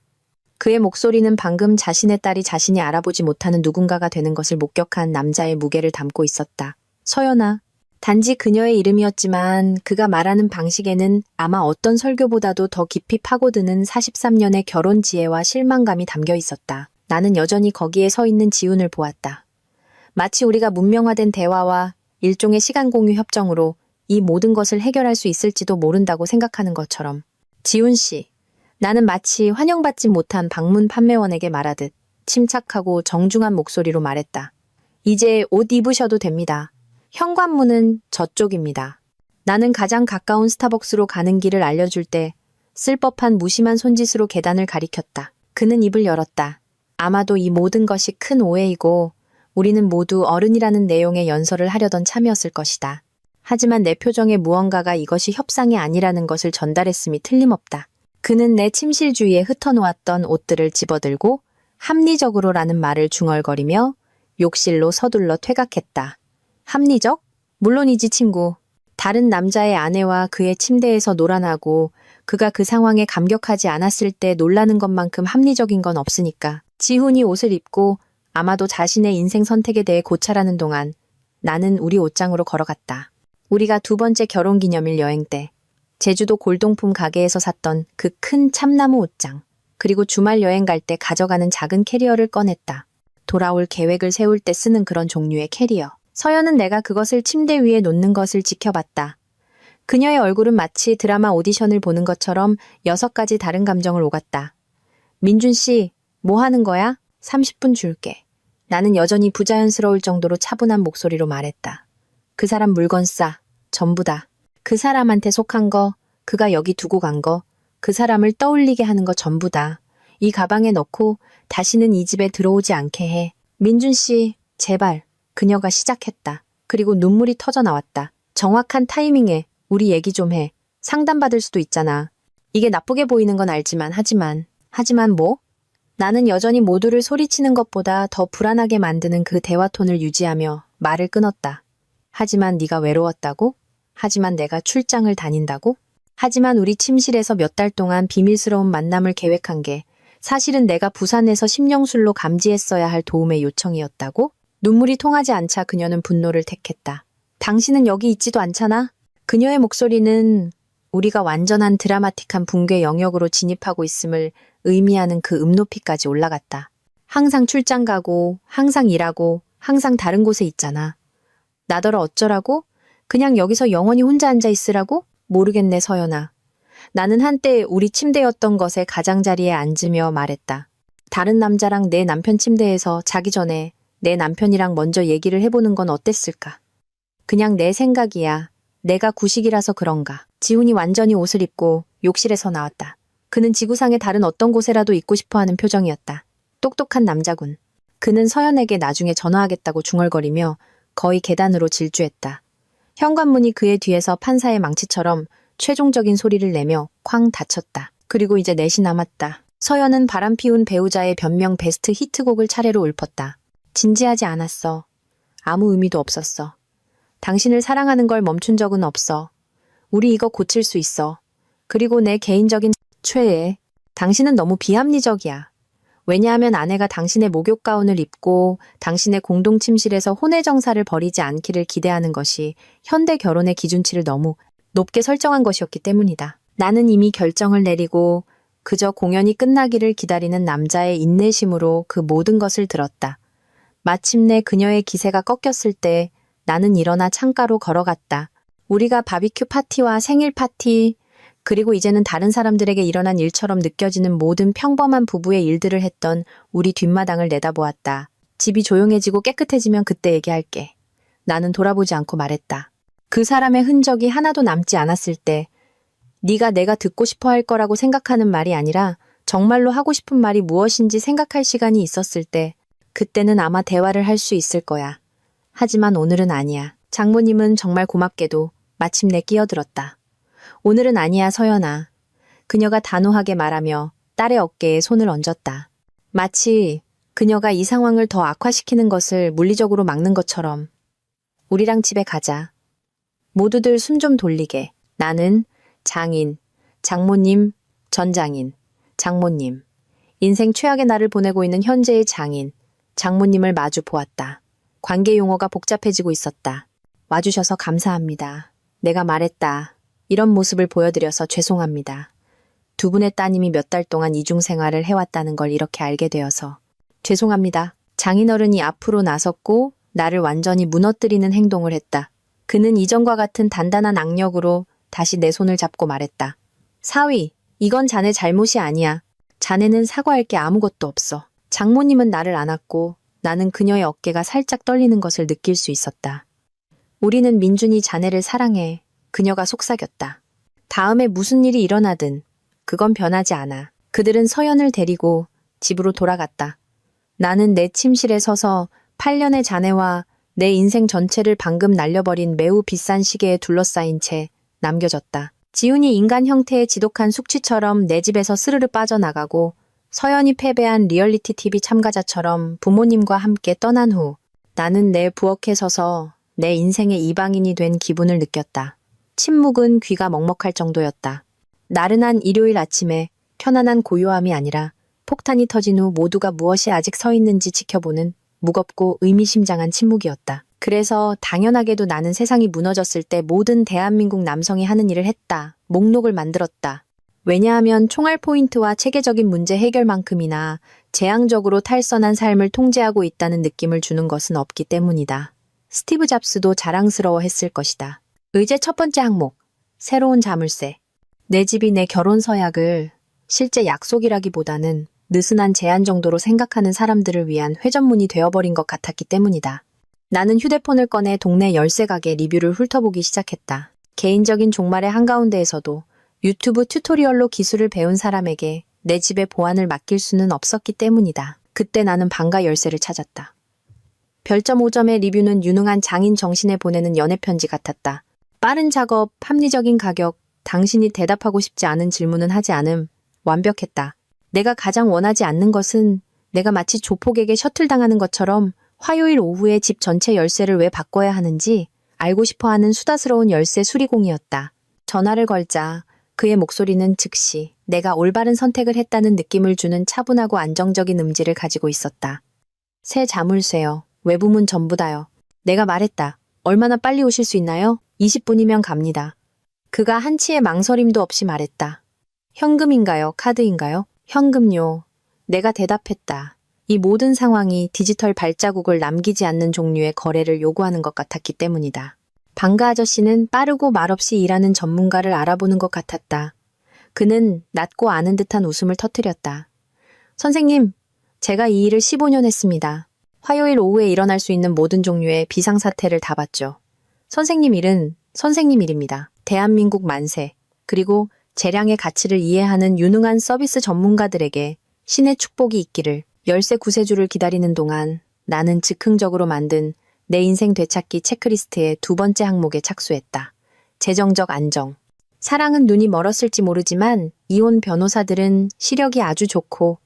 그의 목소리는 방금 자신의 딸이 자신이 알아보지 못하는 누군가가 되는 것을 목격한 남자의 무게를 담고 있었다. 서연아, 단지 그녀의 이름이었지만 그가 말하는 방식에는 아마 어떤 설교보다도 더 깊이 파고드는 43년의 결혼 지혜와 실망감이 담겨 있었다. 나는 여전히 거기에 서 있는 지훈을 보았다. 마치 우리가 문명화된 대화와 일종의 시간 공유 협정으로 이 모든 것을 해결할 수 있을지도 모른다고 생각하는 것처럼. 지훈 씨, 나는 마치 환영받지 못한 방문 판매원에게 말하듯 침착하고 정중한 목소리로 말했다. 이제 옷 입으셔도 됩니다. 현관문은 저쪽입니다. 나는 가장 가까운 스타벅스로 가는 길을 알려줄 때 쓸 법한 무심한 손짓으로 계단을 가리켰다. 그는 입을 열었다. 아마도 이 모든 것이 큰 오해이고 우리는 모두 어른이라는 내용의 연설을 하려던 참이었을 것이다. 하지만 내 표정에 무언가가 이것이 협상이 아니라는 것을 전달했음이 틀림없다. 그는 내 침실 주위에 흩어놓았던 옷들을 집어들고 합리적으로라는 말을 중얼거리며 욕실로 서둘러 퇴각했다. 합리적? 물론이지 친구. 다른 남자의 아내와 그의 침대에서 놀아나고 그가 그 상황에 감격하지 않았을 때 놀라는 것만큼 합리적인 건 없으니까. 지훈이 옷을 입고 아마도 자신의 인생 선택에 대해 고찰하는 동안 나는 우리 옷장으로 걸어갔다. 우리가 두 번째 결혼기념일 여행 때 제주도 골동품 가게에서 샀던 그 큰 참나무 옷장, 그리고 주말 여행 갈 때 가져가는 작은 캐리어를 꺼냈다. 돌아올 계획을 세울 때 쓰는 그런 종류의 캐리어. 서연은 내가 그것을 침대 위에 놓는 것을 지켜봤다. 그녀의 얼굴은 마치 드라마 오디션을 보는 것처럼 6가지 다른 감정을 오갔다. 민준 씨, 뭐 하는 거야? 30분 줄게. 나는 여전히 부자연스러울 정도로 차분한 목소리로 말했다. 그 사람 물건 싸. 전부 다. 그 사람한테 속한 거, 그가 여기 두고 간 거, 그 사람을 떠올리게 하는 거 전부 다. 이 가방에 넣고 다시는 이 집에 들어오지 않게 해. 민준 씨, 제발. 그녀가 시작했다. 그리고 눈물이 터져 나왔다. 정확한 타이밍에 우리 얘기 좀 해. 상담받을 수도 있잖아. 이게 나쁘게 보이는 건 알지만 하지만 뭐? 나는 여전히 모두를 소리치는 것보다 더 불안하게 만드는 그 대화 톤을 유지하며 말을 끊었다. 하지만 네가 외로웠다고? 하지만 내가 출장을 다닌다고? 하지만 우리 침실에서 몇 달 동안 비밀스러운 만남을 계획한 게 사실은 내가 부산에서 심령술로 감지했어야 할 도움의 요청이었다고? 눈물이 통하지 않자 그녀는 분노를 택했다. 당신은 여기 있지도 않잖아? 그녀의 목소리는 우리가 완전한 드라마틱한 붕괴 영역으로 진입하고 있음을 의미하는 그 음높이까지 올라갔다. 항상 출장 가고, 항상 일하고, 항상 다른 곳에 있잖아. 나더러 어쩌라고? 그냥 여기서 영원히 혼자 앉아 있으라고? 모르겠네, 서연아. 나는 한때 우리 침대였던 것에 가장자리에 앉으며 말했다. 다른 남자랑 내 남편 침대에서 자기 전에 내 남편이랑 먼저 얘기를 해보는 건 어땠을까? 그냥 내 생각이야. 내가 구식이라서 그런가. 지훈이 완전히 옷을 입고 욕실에서 나왔다. 그는 지구상의 다른 어떤 곳에라도 있고 싶어하는 표정이었다. 똑똑한 남자군. 그는 서연에게 나중에 전화하겠다고 중얼거리며 거의 계단으로 질주했다. 현관문이 그의 뒤에서 판사의 망치처럼 최종적인 소리를 내며 쾅 닫혔다. 그리고 이제 넷이 남았다. 서연은 바람피운 배우자의 변명 베스트 히트곡을 차례로 읊었다. 진지하지 않았어. 아무 의미도 없었어. 당신을 사랑하는 걸 멈춘 적은 없어. 우리 이거 고칠 수 있어. 그리고 내 개인적인 최애. 당신은 너무 비합리적이야. 왜냐하면 아내가 당신의 목욕 가운을 입고 당신의 공동 침실에서 혼외정사를 벌이지 않기를 기대하는 것이 현대 결혼의 기준치를 너무 높게 설정한 것이었기 때문이다. 나는 이미 결정을 내리고 그저 공연이 끝나기를 기다리는 남자의 인내심으로 그 모든 것을 들었다. 마침내 그녀의 기세가 꺾였을 때 나는 일어나 창가로 걸어갔다. 우리가 바비큐 파티와 생일 파티, 그리고 이제는 다른 사람들에게 일어난 일처럼 느껴지는 모든 평범한 부부의 일들을 했던 우리 뒷마당을 내다보았다. 집이 조용해지고 깨끗해지면 그때 얘기할게. 나는 돌아보지 않고 말했다. 그 사람의 흔적이 하나도 남지 않았을 때 네가 내가 듣고 싶어 할 거라고 생각하는 말이 아니라 정말로 하고 싶은 말이 무엇인지 생각할 시간이 있었을 때 그때는 아마 대화를 할 수 있을 거야. 하지만 오늘은 아니야. 장모님은 정말 고맙게도 마침내 끼어들었다. 오늘은 아니야, 서연아. 그녀가 단호하게 말하며 딸의 어깨에 손을 얹었다. 마치 그녀가 이 상황을 더 악화시키는 것을 물리적으로 막는 것처럼. 우리랑 집에 가자. 모두들 숨 좀 돌리게. 나는 장인, 장모님, 전장인, 장모님. 인생 최악의 날을 보내고 있는 현재의 장인, 장모님을 마주 보았다. 관계 용어가 복잡해지고 있었다. 와주셔서 감사합니다. 내가 말했다. 이런 모습을 보여드려서 죄송합니다. 두 분의 따님이 몇 달 동안 이중 생활을 해왔다는 걸 이렇게 알게 되어서 죄송합니다. 장인어른이 앞으로 나섰고 나를 완전히 무너뜨리는 행동을 했다. 그는 이전과 같은 단단한 악력으로 다시 내 손을 잡고 말했다. 사위, 이건 자네 잘못이 아니야. 자네는 사과할 게 아무것도 없어. 장모님은 나를 안았고 나는 그녀의 어깨가 살짝 떨리는 것을 느낄 수 있었다. 우리는 민준이 자네를 사랑해. 그녀가 속삭였다. 다음에 무슨 일이 일어나든 그건 변하지 않아. 그들은 서연을 데리고 집으로 돌아갔다. 나는 내 침실에 서서 8년의 자네와 내 인생 전체를 방금 날려버린 매우 비싼 시계에 둘러싸인 채 남겨졌다. 지훈이 인간 형태의 지독한 숙취처럼 내 집에서 스르르 빠져나가고 서연이 패배한 리얼리티 TV 참가자처럼 부모님과 함께 떠난 후 나는 내 부엌에 서서 내 인생의 이방인이 된 기분을 느꼈다. 침묵은 귀가 먹먹할 정도였다. 나른한 일요일 아침에 편안한 고요함이 아니라 폭탄이 터진 후 모두가 무엇이 아직 서 있는지 지켜보는 무겁고 의미심장한 침묵이었다. 그래서 당연하게도 나는 세상이 무너졌을 때 모든 대한민국 남성이 하는 일을 했다. 목록을 만들었다. 왜냐하면 총알 포인트와 체계적인 문제 해결만큼이나 재앙적으로 탈선한 삶을 통제하고 있다는 느낌을 주는 것은 없기 때문이다. 스티브 잡스도 자랑스러워했을 것이다. 의제 첫 번째 항목, 새로운 자물쇠. 내 집이 내 결혼 서약을 실제 약속이라기보다는 느슨한 제안 정도로 생각하는 사람들을 위한 회전문이 되어버린 것 같았기 때문이다. 나는 휴대폰을 꺼내 동네 열쇠 가게 리뷰를 훑어보기 시작했다. 개인적인 종말의 한가운데에서도 유튜브 튜토리얼로 기술을 배운 사람에게 내 집의 보안을 맡길 수는 없었기 때문이다. 그때 나는 방가 열쇠를 찾았다. 별점 5점의 리뷰는 유능한 장인 정신에 보내는 연애편지 같았다. 빠른 작업, 합리적인 가격, 당신이 대답하고 싶지 않은 질문은 하지 않음, 완벽했다. 내가 가장 원하지 않는 것은 내가 마치 조폭에게 셔틀당하는 것처럼 화요일 오후에 집 전체 열쇠를 왜 바꿔야 하는지 알고 싶어하는 수다스러운 열쇠 수리공이었다. 전화를 걸자 그의 목소리는 즉시 내가 올바른 선택을 했다는 느낌을 주는 차분하고 안정적인 음질을 가지고 있었다. 새 자물쇠요. 외부문 전부 다요. 내가 말했다. 얼마나 빨리 오실 수 있나요? 20분이면 갑니다. 그가 한치의 망설임도 없이 말했다. 현금인가요? 카드인가요? 현금요. 내가 대답했다. 이 모든 상황이 디지털 발자국을 남기지 않는 종류의 거래를 요구하는 것 같았기 때문이다. 방가 아저씨는 빠르고 말없이 일하는 전문가를 알아보는 것 같았다. 그는 낮고 아는 듯한 웃음을 터뜨렸다. 선생님, 제가 이 일을 15년 했습니다. 화요일 오후에 일어날 수 있는 모든 종류의 비상사태를 다 봤죠. 선생님 일은 선생님 일입니다. 대한민국 만세, 그리고 재량의 가치를 이해하는 유능한 서비스 전문가들에게 신의 축복이 있기를. 열쇠 구세주를 기다리는 동안 나는 즉흥적으로 만든 내 인생 되찾기 체크리스트의 두 번째 항목에 착수했다. 재정적 안정. 사랑은 눈이 멀었을지 모르지만 이혼 변호사들은 시력이 아주 좋고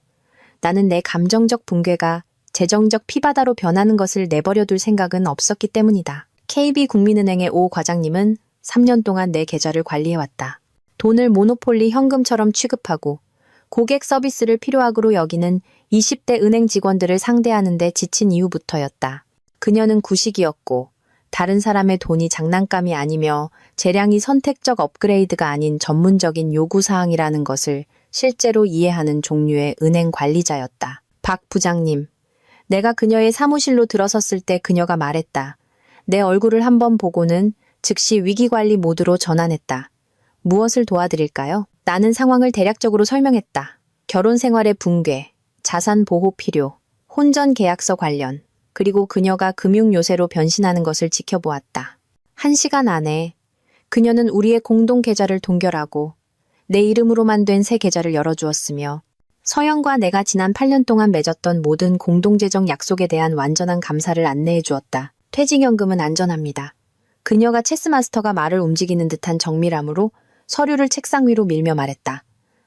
나는 내 감정적 붕괴가 재정적 피바다로 변하는 것을 내버려둘 생각은 없었기 때문이다. KB국민은행의 오 과장님은 3년 동안 내 계좌를 관리해왔다. 돈을 모노폴리 현금처럼 취급하고 고객 서비스를 필요하고 여기는 20대 은행 직원들을 상대하는 데 지친 이후부터였다. 그녀는 구식이었고 다른 사람의 돈이 장난감이 아니며 재량이 선택적 업그레이드가 아닌 전문적인 요구사항이라는 것을 실제로 이해하는 종류의 은행 관리자였다. 박 부장님, 내가 그녀의 사무실로 들어섰을 때 그녀가 말했다. 내 얼굴을 한번 보고는 즉시 위기관리 모드로 전환했다. 무엇을 도와드릴까요? 나는 상황을 대략적으로 설명했다. 결혼 생활의 붕괴, 자산 보호 필요, 혼전 계약서 관련, 그리고 그녀가 금융 요새로 변신하는 것을 지켜보았다. 1시간 안에 그녀는 우리의 공동 계좌를 동결하고 내 이름으로만 된 새 계좌를 열어주었으며 서영과 내가 지난 8년 동안 맺었던 모든 공동재정 약속에 대한 완전한 감사를 안내해 주었다. 퇴직연금은 안전합니다. 그녀가 체스마스터가 말을 움직이는 듯한 정밀함으로 서류를 책상 위로 밀며 말했다.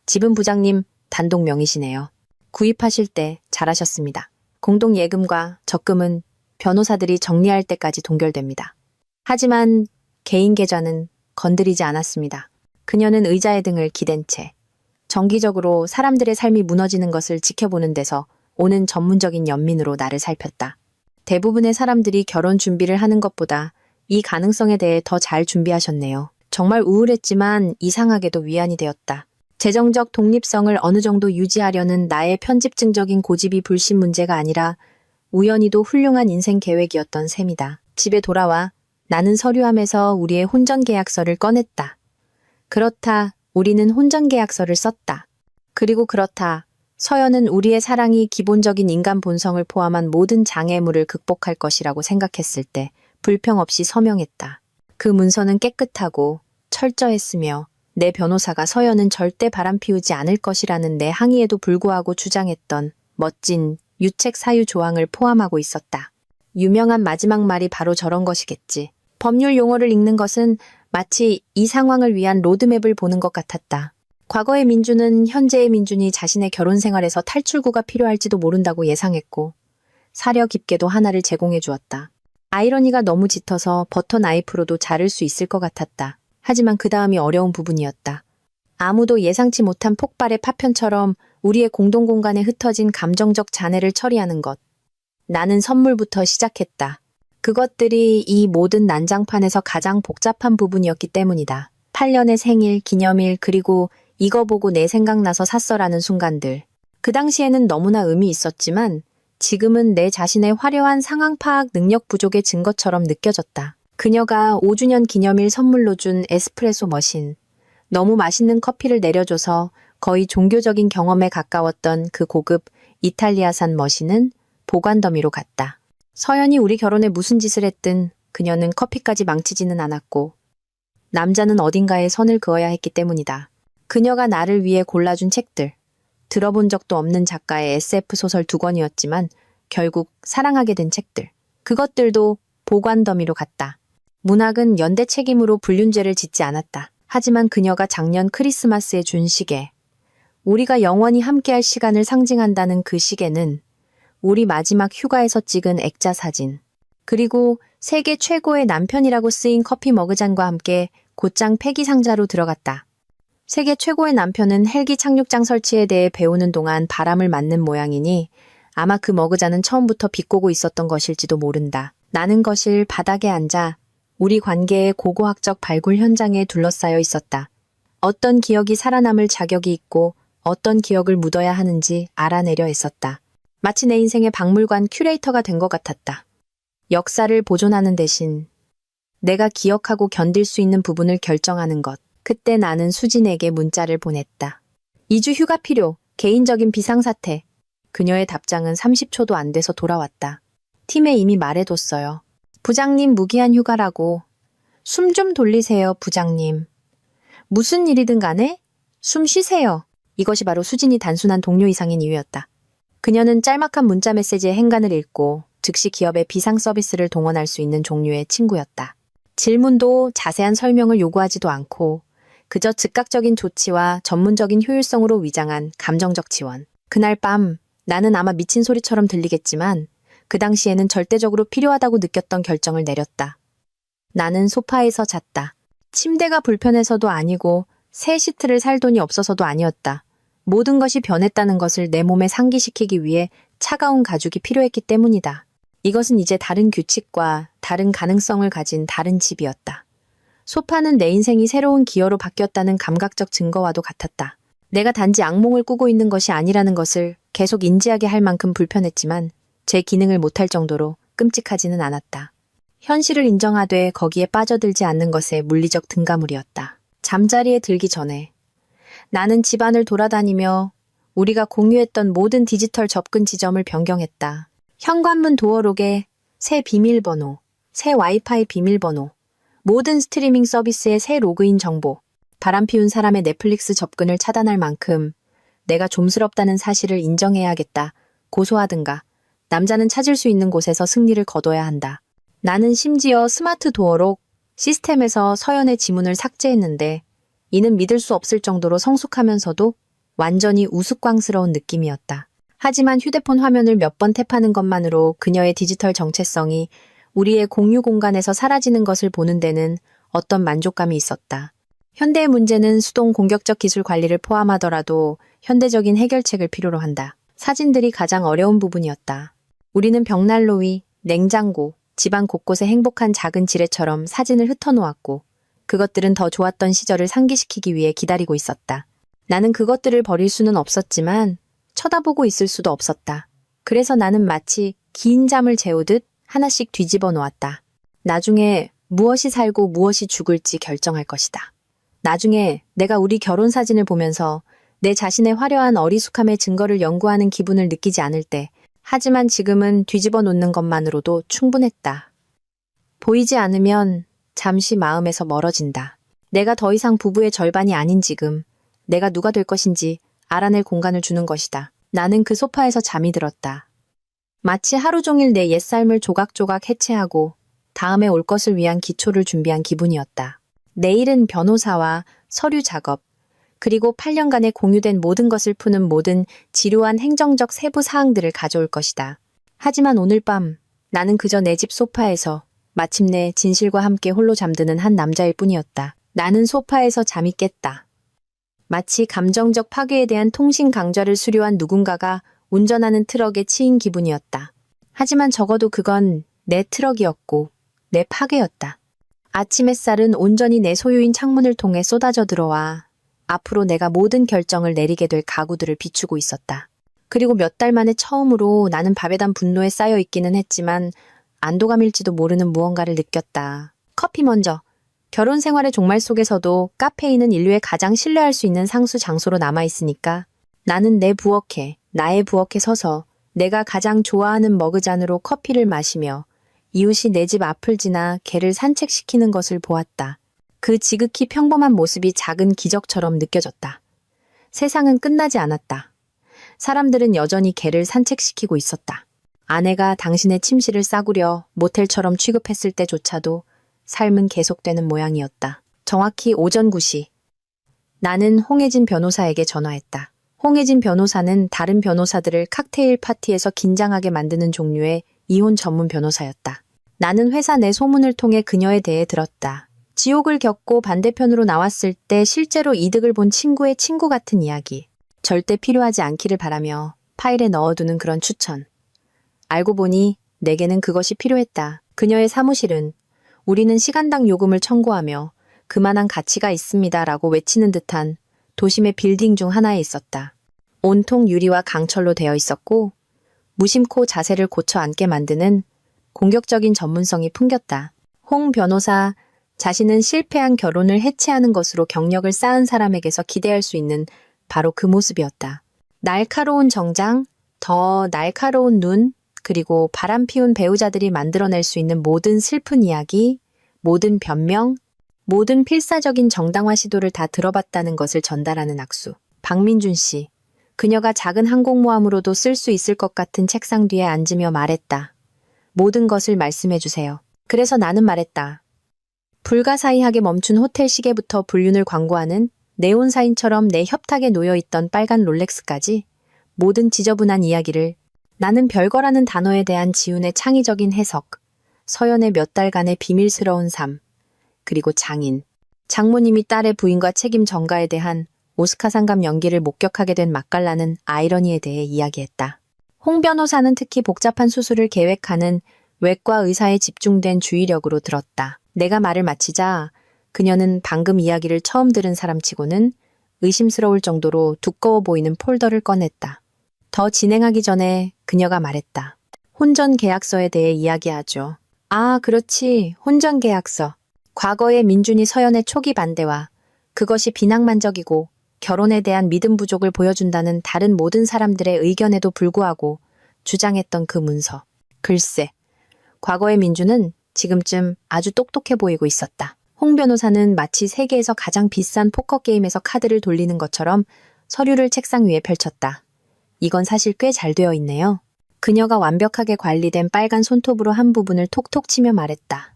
집은 부장님 단독 명의시네요. 구입하실 때 잘하셨습니다. 공동예금과 적금은 변호사들이 정리할 때까지 동결됩니다. 하지만 개인 계좌는 건드리지 않았습니다. 그녀는 의자의 등을 기댄 채 정기적으로 사람들의 삶이 무너지는 것을 지켜보는 데서 오는 전문적인 연민으로 나를 살폈다. 대부분의 사람들이 결혼 준비를 하는 것보다 이 가능성에 대해 더 잘 준비하셨네요. 정말 우울했지만 이상하게도 위안이 되었다. 재정적 독립성을 어느 정도 유지하려는 나의 편집증적인 고집이 불신 문제가 아니라 우연히도 훌륭한 인생 계획이었던 셈이다. 집에 돌아와 나는 서류함에서 우리의 혼전계약서를 꺼냈다. 그렇다, 우리는 혼전계약서를 썼다. 그리고 그렇다, 서연은 우리의 사랑이 기본적인 인간 본성을 포함한 모든 장애물을 극복할 것이라고 생각했을 때 불평 없이 서명했다. 그 문서는 깨끗하고 철저했으며 내 변호사가 서연은 절대 바람피우지 않을 것이라는 내 항의에도 불구하고 주장했던 멋진 유책 사유 조항을 포함하고 있었다. 유명한 마지막 말이 바로 저런 것이겠지. 법률 용어를 읽는 것은 마치 이 상황을 위한 로드맵을 보는 것 같았다. 과거의 민주는 현재의 민준이 자신의 결혼 생활에서 탈출구가 필요할지도 모른다고 예상했고 사려 깊게도 하나를 제공해 주었다. 아이러니가 너무 짙어서 버터 나이프로도 자를 수 있을 것 같았다. 하지만 그 다음이 어려운 부분이었다. 아무도 예상치 못한 폭발의 파편처럼 우리의 공동공간에 흩어진 감정적 잔해를 처리하는 것. 나는 선물부터 시작했다. 그것들이 이 모든 난장판에서 가장 복잡한 부분이었기 때문이다. 8년의 생일, 기념일, 그리고 이거 보고 내 생각나서 샀어라는 순간들. 그 당시에는 너무나 의미 있었지만 지금은 내 자신의 화려한 상황 파악 능력 부족의 증거처럼 느껴졌다. 그녀가 5주년 기념일 선물로 준 에스프레소 머신. 너무 맛있는 커피를 내려줘서 거의 종교적인 경험에 가까웠던 그 고급 이탈리아산 머신은 보관 더미로 갔다. 서연이 우리 결혼에 무슨 짓을 했든 그녀는 커피까지 망치지는 않았고 남자는 어딘가에 선을 그어야 했기 때문이다. 그녀가 나를 위해 골라준 책들. 들어본 적도 없는 작가의 SF 소설 2권이었지만 결국 사랑하게 된 책들. 그것들도 보관 더미로 갔다. 문학은 연대 책임으로 불륜죄를 짓지 않았다. 하지만 그녀가 작년 크리스마스에 준 시계. 우리가 영원히 함께할 시간을 상징한다는 그 시계는 우리 마지막 휴가에서 찍은 액자 사진, 그리고 세계 최고의 남편이라고 쓰인 커피 머그잔과 함께 곧장 폐기 상자로 들어갔다. 세계 최고의 남편은 헬기 착륙장 설치에 대해 배우는 동안 바람을 맞는 모양이니 아마 그 머그잔은 처음부터 비꼬고 있었던 것일지도 모른다. 나는 거실 바닥에 앉아 우리 관계의 고고학적 발굴 현장에 둘러싸여 있었다. 어떤 기억이 살아남을 자격이 있고 어떤 기억을 묻어야 하는지 알아내려 했었다. 마치 내 인생의 박물관 큐레이터가 된 것 같았다. 역사를 보존하는 대신 내가 기억하고 견딜 수 있는 부분을 결정하는 것. 그때 나는 수진에게 문자를 보냈다. 2주 휴가 필요, 개인적인 비상사태. 그녀의 답장은 30초도 안 돼서 돌아왔다. 팀에 이미 말해뒀어요. 부장님 무기한 휴가라고. 숨 좀 돌리세요, 부장님. 무슨 일이든 간에 숨 쉬세요. 이것이 바로 수진이 단순한 동료 이상인 이유였다. 그녀는 짤막한 문자 메시지의 행간을 읽고 즉시 기업의 비상 서비스를 동원할 수 있는 종류의 친구였다. 질문도 자세한 설명을 요구하지도 않고 그저 즉각적인 조치와 전문적인 효율성으로 위장한 감정적 지원. 그날 밤 나는 아마 미친 소리처럼 들리겠지만 그 당시에는 절대적으로 필요하다고 느꼈던 결정을 내렸다. 나는 소파에서 잤다. 침대가 불편해서도 아니고 새 시트를 살 돈이 없어서도 아니었다. 모든 것이 변했다는 것을 내 몸에 상기시키기 위해 차가운 가죽이 필요했기 때문이다. 이것은 이제 다른 규칙과 다른 가능성을 가진 다른 집이었다. 소파는 내 인생이 새로운 기어로 바뀌었다는 감각적 증거와도 같았다. 내가 단지 악몽을 꾸고 있는 것이 아니라는 것을 계속 인지하게 할 만큼 불편했지만 제 기능을 못할 정도로 끔찍하지는 않았다. 현실을 인정하되 거기에 빠져들지 않는 것의 물리적 등가물이었다. 잠자리에 들기 전에 나는 집안을 돌아다니며 우리가 공유했던 모든 디지털 접근 지점을 변경했다. 현관문 도어록에 새 비밀번호, 새 와이파이 비밀번호, 모든 스트리밍 서비스의 새 로그인 정보, 바람피운 사람의 넷플릭스 접근을 차단할 만큼 내가 좀스럽다는 사실을 인정해야겠다. 고소하든가 남자는 찾을 수 있는 곳에서 승리를 거둬야 한다. 나는 심지어 스마트 도어록 시스템에서 서연의 지문을 삭제했는데 이는 믿을 수 없을 정도로 성숙하면서도 완전히 우스꽝스러운 느낌이었다. 하지만 휴대폰 화면을 몇 번 탭하는 것만으로 그녀의 디지털 정체성이 우리의 공유 공간에서 사라지는 것을 보는 데는 어떤 만족감이 있었다. 현대의 문제는 수동 공격적 기술 관리를 포함하더라도 현대적인 해결책을 필요로 한다. 사진들이 가장 어려운 부분이었다. 우리는 벽난로 위, 냉장고, 집안 곳곳에 행복한 작은 지뢰처럼 사진을 흩어놓았고 그것들은 더 좋았던 시절을 상기시키기 위해 기다리고 있었다. 나는 그것들을 버릴 수는 없었지만 쳐다보고 있을 수도 없었다. 그래서 나는 마치 긴 잠을 재우듯 하나씩 뒤집어 놓았다. 나중에 무엇이 살고 무엇이 죽을지 결정할 것이다. 나중에 내가 우리 결혼 사진을 보면서 내 자신의 화려한 어리숙함의 증거를 연구하는 기분을 느끼지 않을 때, 하지만 지금은 뒤집어 놓는 것만으로도 충분했다. 보이지 않으면 잠시 마음에서 멀어진다. 내가 더 이상 부부의 절반이 아닌 지금, 내가 누가 될 것인지 알아낼 공간을 주는 것이다. 나는 그 소파에서 잠이 들었다. 마치 하루 종일 내 옛삶을 조각조각 해체하고 다음에 올 것을 위한 기초를 준비한 기분이었다. 내일은 변호사와 서류 작업, 그리고 8년간의 공유된 모든 것을 푸는 모든 지루한 행정적 세부 사항들을 가져올 것이다. 하지만 오늘 밤 나는 그저 내 집 소파에서 마침내 진실과 함께 홀로 잠드는 한 남자일 뿐이었다. 나는 소파에서 잠이 깼다. 마치 감정적 파괴에 대한 통신 강좌를 수료한 누군가가 운전하는 트럭에 치인 기분이었다. 하지만 적어도 그건 내 트럭이었고 내 파괴였다. 아침 햇살은 온전히 내 소유인 창문을 통해 쏟아져 들어와 앞으로 내가 모든 결정을 내리게 될 가구들을 비추고 있었다. 그리고 몇 달 만에 처음으로 나는 밥에 단 분노에 쌓여 있기는 했지만 안도감일지도 모르는 무언가를 느꼈다. 커피 먼저. 결혼 생활의 종말 속에서도 카페인은 인류의 가장 신뢰할 수 있는 상수 장소로 남아있으니까 나는 나의 부엌에 서서 내가 가장 좋아하는 머그잔으로 커피를 마시며 이웃이 내 집 앞을 지나 개를 산책시키는 것을 보았다. 그 지극히 평범한 모습이 작은 기적처럼 느껴졌다. 세상은 끝나지 않았다. 사람들은 여전히 개를 산책시키고 있었다. 아내가 당신의 침실을 싸구려 모텔처럼 취급했을 때조차도 삶은 계속되는 모양이었다. 정확히 오전 9시. 나는 홍혜진 변호사에게 전화했다. 홍혜진 변호사는 다른 변호사들을 칵테일 파티에서 긴장하게 만드는 종류의 이혼 전문 변호사였다. 나는 회사 내 소문을 통해 그녀에 대해 들었다. 지옥을 겪고 반대편으로 나왔을 때 실제로 이득을 본 친구의 친구 같은 이야기. 절대 필요하지 않기를 바라며 파일에 넣어두는 그런 추천. 알고 보니 내게는 그것이 필요했다. 그녀의 사무실은 우리는 시간당 요금을 청구하며 그만한 가치가 있습니다라고 외치는 듯한 도심의 빌딩 중 하나에 있었다. 온통 유리와 강철로 되어 있었고 무심코 자세를 고쳐 앉게 만드는 공격적인 전문성이 풍겼다. 홍 변호사 자신은 실패한 결혼을 해체하는 것으로 경력을 쌓은 사람에게서 기대할 수 있는 바로 그 모습이었다. 날카로운 정장, 더 날카로운 눈, 그리고 바람 피운 배우자들이 만들어낼 수 있는 모든 슬픈 이야기, 모든 변명, 모든 필사적인 정당화 시도를 다 들어봤다는 것을 전달하는 악수. 박민준 씨. 그녀가 작은 항공모함으로도 쓸 수 있을 것 같은 책상 뒤에 앉으며 말했다. 모든 것을 말씀해 주세요. 그래서 나는 말했다. 불가사의하게 멈춘 호텔 시계부터 불륜을 광고하는 네온사인처럼 내 협탁에 놓여있던 빨간 롤렉스까지 모든 지저분한 이야기를 나는 별거라는 단어에 대한 지훈의 창의적인 해석, 서연의 몇 달간의 비밀스러운 삶, 그리고 장인, 장모님이 딸의 부인과 책임 전가에 대한 오스카상감 연기를 목격하게 된 맛깔나는 아이러니에 대해 이야기했다. 홍 변호사는 특히 복잡한 수술을 계획하는 외과 의사에 집중된 주의력으로 들었다. 내가 말을 마치자 그녀는 방금 이야기를 처음 들은 사람치고는 의심스러울 정도로 두꺼워 보이는 폴더를 꺼냈다. 더 진행하기 전에 그녀가 말했다. 혼전 계약서에 대해 이야기하죠. 아, 그렇지. 혼전 계약서. 과거의 민준이 서연의 초기 반대와 그것이 비낭만적이고 결혼에 대한 믿음 부족을 보여준다는 다른 모든 사람들의 의견에도 불구하고 주장했던 그 문서. 글쎄, 과거의 민준은 지금쯤 아주 똑똑해 보이고 있었다. 홍 변호사는 마치 세계에서 가장 비싼 포커 게임에서 카드를 돌리는 것처럼 서류를 책상 위에 펼쳤다. 이건 사실 꽤 잘 되어 있네요. 그녀가 완벽하게 관리된 빨간 손톱으로 한 부분을 톡톡 치며 말했다.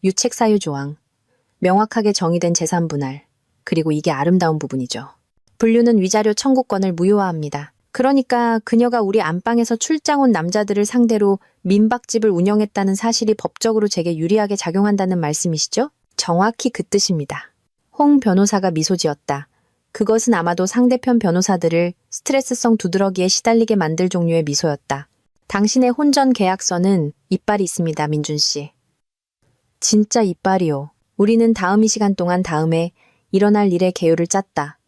유책 사유 조항, 명확하게 정의된 재산 분할, 그리고 이게 아름다운 부분이죠. 분류는 위자료 청구권을 무효화합니다. 그러니까 그녀가 우리 안방에서 출장 온 남자들을 상대로 민박집을 운영했다는 사실이 법적으로 제게 유리하게 작용한다는 말씀이시죠? 정확히 그 뜻입니다. 홍 변호사가 미소 지었다. 그것은 아마도 상대편 변호사들을 스트레스성 두드러기에 시달리게 만들 종류의 미소였다. 당신의 혼전 계약서는 이빨이 있습니다, 민준 씨. 진짜 이빨이요. 우리는 다음 이 시간 동안 다음에 일어날 일의 개요를 짰다.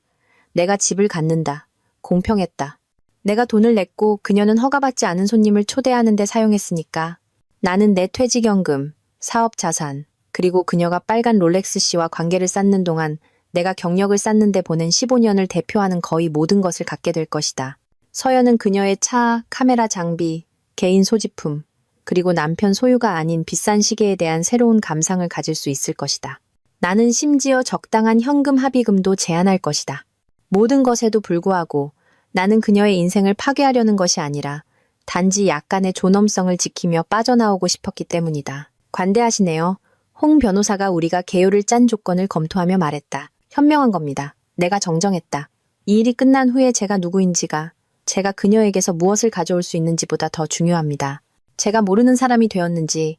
내가 집을 갖는다. 공평했다. 내가 돈을 냈고 그녀는 허가받지 않은 손님을 초대하는 데 사용했으니까 나는 내 퇴직연금, 사업자산, 그리고 그녀가 빨간 롤렉스 씨와 관계를 쌓는 동안 내가 경력을 쌓는 데 보낸 15년을 대표하는 거의 모든 것을 갖게 될 것이다. 서연은 그녀의 차, 카메라 장비, 개인 소지품, 그리고 남편 소유가 아닌 비싼 시계에 대한 새로운 감상을 가질 수 있을 것이다. 나는 심지어 적당한 현금 합의금도 제한할 것이다. 모든 것에도 불구하고 나는 그녀의 인생을 파괴하려는 것이 아니라 단지 약간의 존엄성을 지키며 빠져나오고 싶었기 때문이다. 관대하시네요. 홍 변호사가 우리가 개요를 짠 조건을 검토하며 말했다. 현명한 겁니다. 내가 정정했다. 이 일이 끝난 후에 제가 누구인지가 제가 그녀에게서 무엇을 가져올 수 있는지보다 더 중요합니다. 제가 모르는 사람이 되었는지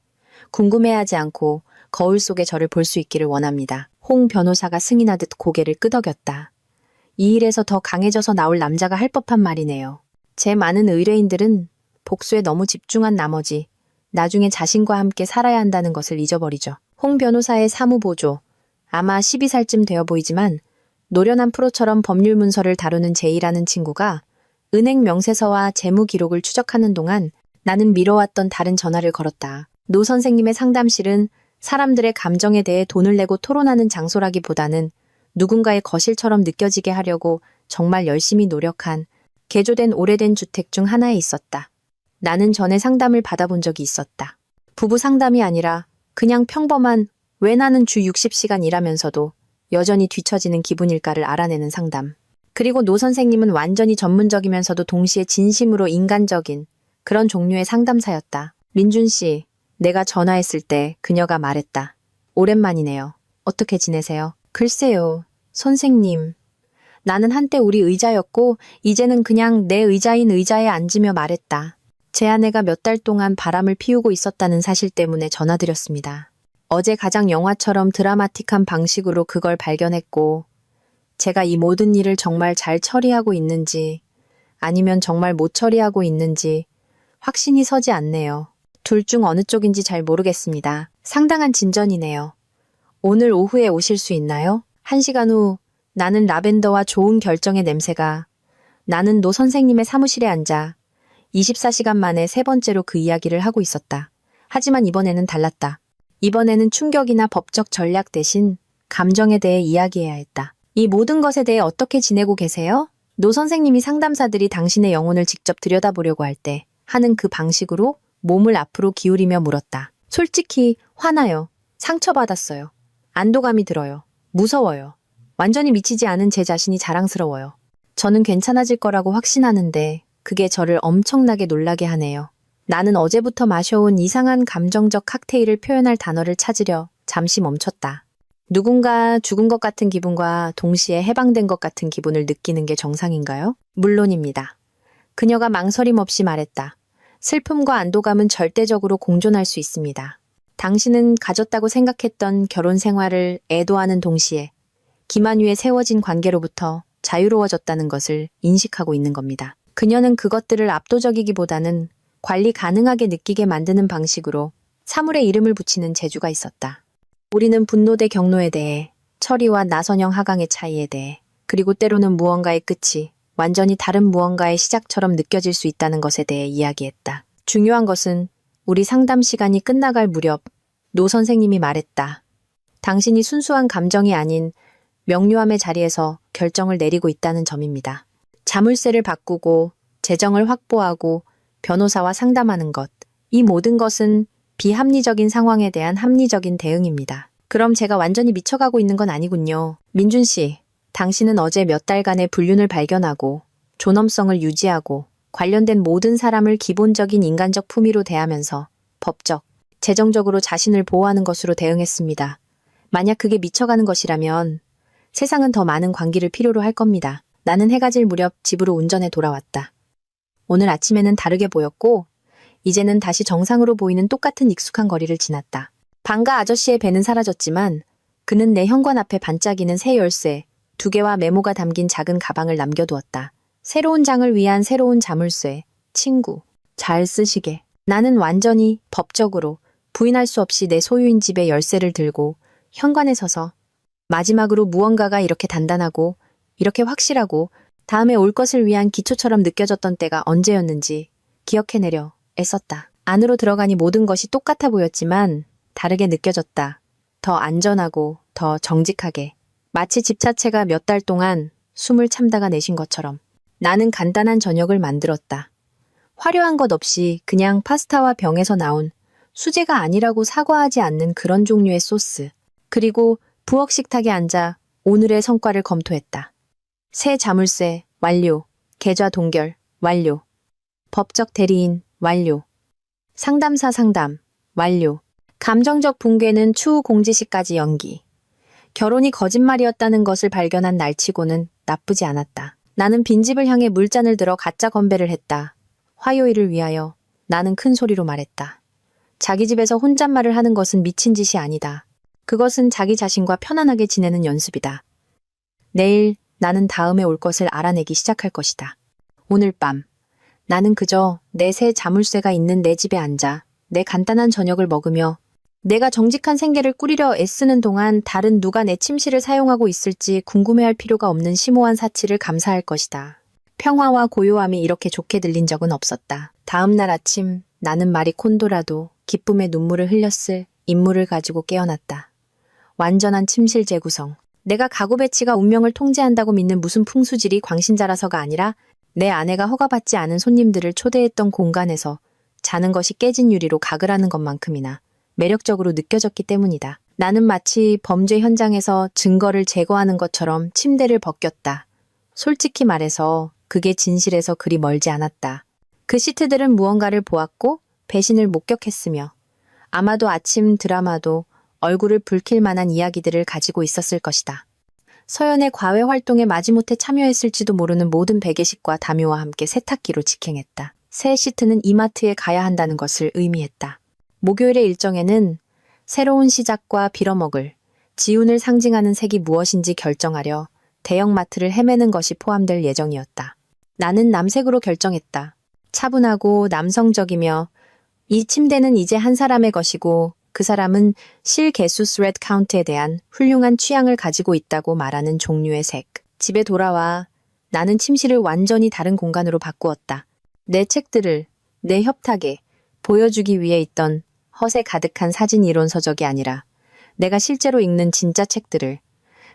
궁금해하지 않고 거울 속에 저를 볼 수 있기를 원합니다. 홍 변호사가 승인하듯 고개를 끄덕였다. 이 일에서 더 강해져서 나올 남자가 할 법한 말이네요. 제 많은 의뢰인들은 복수에 너무 집중한 나머지 나중에 자신과 함께 살아야 한다는 것을 잊어버리죠. 홍 변호사의 사무보조, 아마 12살쯤 되어 보이지만 노련한 프로처럼 법률 문서를 다루는 제이라는 친구가 은행 명세서와 재무 기록을 추적하는 동안 나는 미뤄왔던 다른 전화를 걸었다. 노 선생님의 상담실은 사람들의 감정에 대해 돈을 내고 토론하는 장소라기보다는 누군가의 거실처럼 느껴지게 하려고 정말 열심히 노력한 개조된 오래된 주택 중 하나에 있었다. 나는 전에 상담을 받아본 적이 있었다. 부부 상담이 아니라 그냥 평범한 왜 나는 주 60시간 일하면서도 여전히 뒤처지는 기분일까를 알아내는 상담. 그리고 노 선생님은 완전히 전문적이면서도 동시에 진심으로 인간적인 그런 종류의 상담사였다. 민준 씨, 내가 전화했을 때 그녀가 말했다. 오랜만이네요. 어떻게 지내세요? 글쎄요, 선생님. 나는 한때 우리 의자였고 이제는 그냥 내 의자인 의자에 앉으며 말했다. 제 아내가 몇 달 동안 바람을 피우고 있었다는 사실 때문에 전화드렸습니다. 어제 가장 영화처럼 드라마틱한 방식으로 그걸 발견했고 제가 이 모든 일을 정말 잘 처리하고 있는지 아니면 정말 못 처리하고 있는지 확신이 서지 않네요. 둘 중 어느 쪽인지 잘 모르겠습니다. 상당한 진전이네요. 오늘 오후에 오실 수 있나요? 1시간 후 나는 라벤더와 좋은 결정의 냄새가 나는 노 선생님의 사무실에 앉아 24시간 만에 세 번째로 그 이야기를 하고 있었다. 하지만 이번에는 달랐다. 이번에는 충격이나 법적 전략 대신 감정에 대해 이야기해야 했다. 이 모든 것에 대해 어떻게 지내고 계세요? 노 선생님이 상담사들이 당신의 영혼을 직접 들여다보려고 할 때 하는 그 방식으로 몸을 앞으로 기울이며 물었다. 솔직히 화나요. 상처받았어요. 안도감이 들어요. 무서워요. 완전히 미치지 않은 제 자신이 자랑스러워요. 저는 괜찮아질 거라고 확신하는데 그게 저를 엄청나게 놀라게 하네요. 나는 어제부터 마셔온 이상한 감정적 칵테일을 표현할 단어를 찾으려 잠시 멈췄다. 누군가 죽은 것 같은 기분과 동시에 해방된 것 같은 기분을 느끼는 게 정상인가요? 물론입니다. 그녀가 망설임 없이 말했다. 슬픔과 안도감은 절대적으로 공존할 수 있습니다. 당신은 가졌다고 생각했던 결혼 생활을 애도하는 동시에 기만 위에 세워진 관계로부터 자유로워졌다는 것을 인식하고 있는 겁니다. 그녀는 그것들을 압도적이기보다는 관리 가능하게 느끼게 만드는 방식으로 사물에 이름을 붙이는 재주가 있었다. 우리는 분노 대 경노에 대해, 철이와 나선형 하강의 차이에 대해, 그리고 때로는 무언가의 끝이 완전히 다른 무언가의 시작처럼 느껴질 수 있다는 것에 대해 이야기했다. 중요한 것은 우리 상담 시간이 끝나갈 무렵 노 선생님이 말했다. 당신이 순수한 감정이 아닌 명료함의 자리에서 결정을 내리고 있다는 점입니다. 자물쇠를 바꾸고 재정을 확보하고 변호사와 상담하는 것, 이 모든 것은 비합리적인 상황에 대한 합리적인 대응입니다. 그럼 제가 완전히 미쳐가고 있는 건 아니군요. 민준 씨, 당신은 어제 몇 달간의 불륜을 발견하고 존엄성을 유지하고 관련된 모든 사람을 기본적인 인간적 품위로 대하면서 법적, 재정적으로 자신을 보호하는 것으로 대응했습니다. 만약 그게 미쳐가는 것이라면 세상은 더 많은 관계를 필요로 할 겁니다. 나는 해가 질 무렵 집으로 운전해 돌아왔다. 오늘 아침에는 다르게 보였고 이제는 다시 정상으로 보이는 똑같은 익숙한 거리를 지났다. 방가 아저씨의 배는 사라졌지만 그는 내 현관 앞에 반짝이는 새 열쇠 2개와 메모가 담긴 작은 가방을 남겨두었다. 새로운 장을 위한 새로운 자물쇠, 친구, 잘 쓰시게. 나는 완전히 법적으로 부인할 수 없이 내 소유인 집의 열쇠를 들고 현관에 서서 마지막으로 무언가가 이렇게 단단하고 이렇게 확실하고 다음에 올 것을 위한 기초처럼 느껴졌던 때가 언제였는지 기억해내려 애썼다. 안으로 들어가니 모든 것이 똑같아 보였지만 다르게 느껴졌다. 더 안전하고 더 정직하게. 마치 집 자체가 몇 달 동안 숨을 참다가 내쉰 것처럼. 나는 간단한 저녁을 만들었다. 화려한 것 없이 그냥 파스타와 병에서 나온 수제가 아니라고 사과하지 않는 그런 종류의 소스. 그리고 부엌 식탁에 앉아 오늘의 성과를 검토했다. 새 자물쇠 완료. 계좌 동결 완료. 법적 대리인 완료. 상담사 상담 완료. 감정적 붕괴는 추후 공지시까지 연기. 결혼이 거짓말이었다는 것을 발견한 날치고는 나쁘지 않았다. 나는 빈집을 향해 물잔을 들어 가짜 건배를 했다. 화요일을 위하여 나는 큰 소리로 말했다. 자기 집에서 혼잣말을 하는 것은 미친 짓이 아니다. 그것은 자기 자신과 편안하게 지내는 연습이다. 내일 나는 다음에 올 것을 알아내기 시작할 것이다. 오늘 밤 나는 그저 내 새 자물쇠가 있는 내 집에 앉아 내 간단한 저녁을 먹으며 내가 정직한 생계를 꾸리려 애쓰는 동안 다른 누가 내 침실을 사용하고 있을지 궁금해할 필요가 없는 심오한 사치를 감사할 것이다. 평화와 고요함이 이렇게 좋게 들린 적은 없었다. 다음 날 아침 나는 마리 콘도라도 기쁨의 눈물을 흘렸을 인물을 가지고 깨어났다. 완전한 침실 재구성. 내가 가구 배치가 운명을 통제한다고 믿는 무슨 풍수질이 광신자라서가 아니라 내 아내가 허가받지 않은 손님들을 초대했던 공간에서 자는 것이 깨진 유리로 각을 하는 것만큼이나 매력적으로 느껴졌기 때문이다. 나는 마치 범죄 현장에서 증거를 제거하는 것처럼 침대를 벗겼다. 솔직히 말해서 그게 진실에서 그리 멀지 않았다. 그 시트들은 무언가를 보았고 배신을 목격했으며 아마도 아침 드라마도 얼굴을 붉힐 만한 이야기들을 가지고 있었을 것이다. 서연의 과외 활동에 마지못해 참여했을지도 모르는 모든 베개식과 담요와 함께 세탁기로 직행했다. 새 시트는 이마트에 가야 한다는 것을 의미했다. 목요일의 일정에는 새로운 시작과 빌어먹을, 지운을 상징하는 색이 무엇인지 결정하려 대형마트를 헤매는 것이 포함될 예정이었다. 나는 남색으로 결정했다. 차분하고 남성적이며 이 침대는 이제 한 사람의 것이고 그 사람은 실개수 스레드 카운트에 대한 훌륭한 취향을 가지고 있다고 말하는 종류의 색. 집에 돌아와 나는 침실을 완전히 다른 공간으로 바꾸었다. 내 책들을 내 협탁에 보여주기 위해 있던 허세 가득한 사진 이론 서적이 아니라 내가 실제로 읽는 진짜 책들을,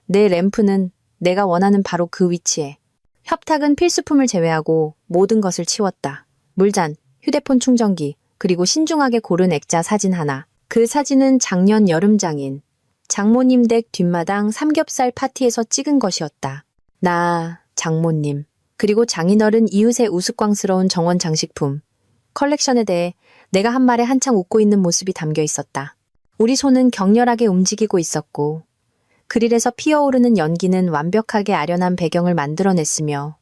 내 램프는 내가 원하는 바로 그 위치에, 협탁은 필수품을 제외하고 모든 것을 치웠다. 물잔, 휴대폰 충전기, 그리고 신중하게 고른 액자 사진 하나. 그 사진은 작년 여름장인 장모님 댁 뒷마당 삼겹살 파티에서 찍은 것이었다. 나, 장모님, 그리고 장인어른 이웃의 우스꽝스러운 정원 장식품, 컬렉션에 대해 내가 한 말에 한창 웃고 있는 모습이 담겨 있었다. 우리 손은 격렬하게 움직이고 있었고 그릴에서 피어오르는 연기는 완벽하게 아련한 배경을 만들어냈으며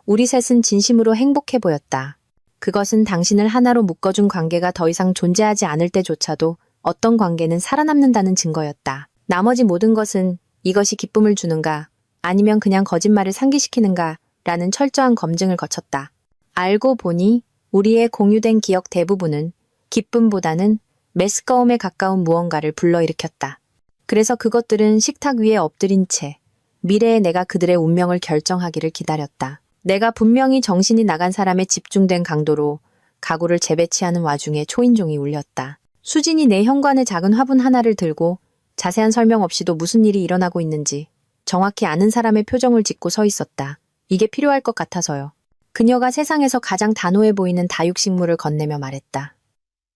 우리 셋은 진심으로 행복해 보였다. 그것은 당신을 하나로 묶어준 관계가 더 이상 존재하지 않을 때조차도 어떤 관계는 살아남는다는 증거였다. 나머지 모든 것은 이것이 기쁨을 주는가 아니면 그냥 거짓말을 상기시키는가 라는 철저한 검증을 거쳤다. 알고 보니 우리의 공유된 기억 대부분은 기쁨보다는 메스꺼움에 가까운 무언가를 불러일으켰다. 그래서 그것들은 식탁 위에 엎드린 채 미래의 내가 그들의 운명을 결정하기를 기다렸다. 내가 분명히 정신이 나간 사람의 집중된 강도로 가구를 재배치하는 와중에 초인종이 울렸다. 수진이 내 현관의 작은 화분 하나를 들고 자세한 설명 없이도 무슨 일이 일어나고 있는지 정확히 아는 사람의 표정을 짓고 서 있었다. 이게 필요할 것 같아서요. 그녀가 세상에서 가장 단호해 보이는 다육식물을 건네며 말했다.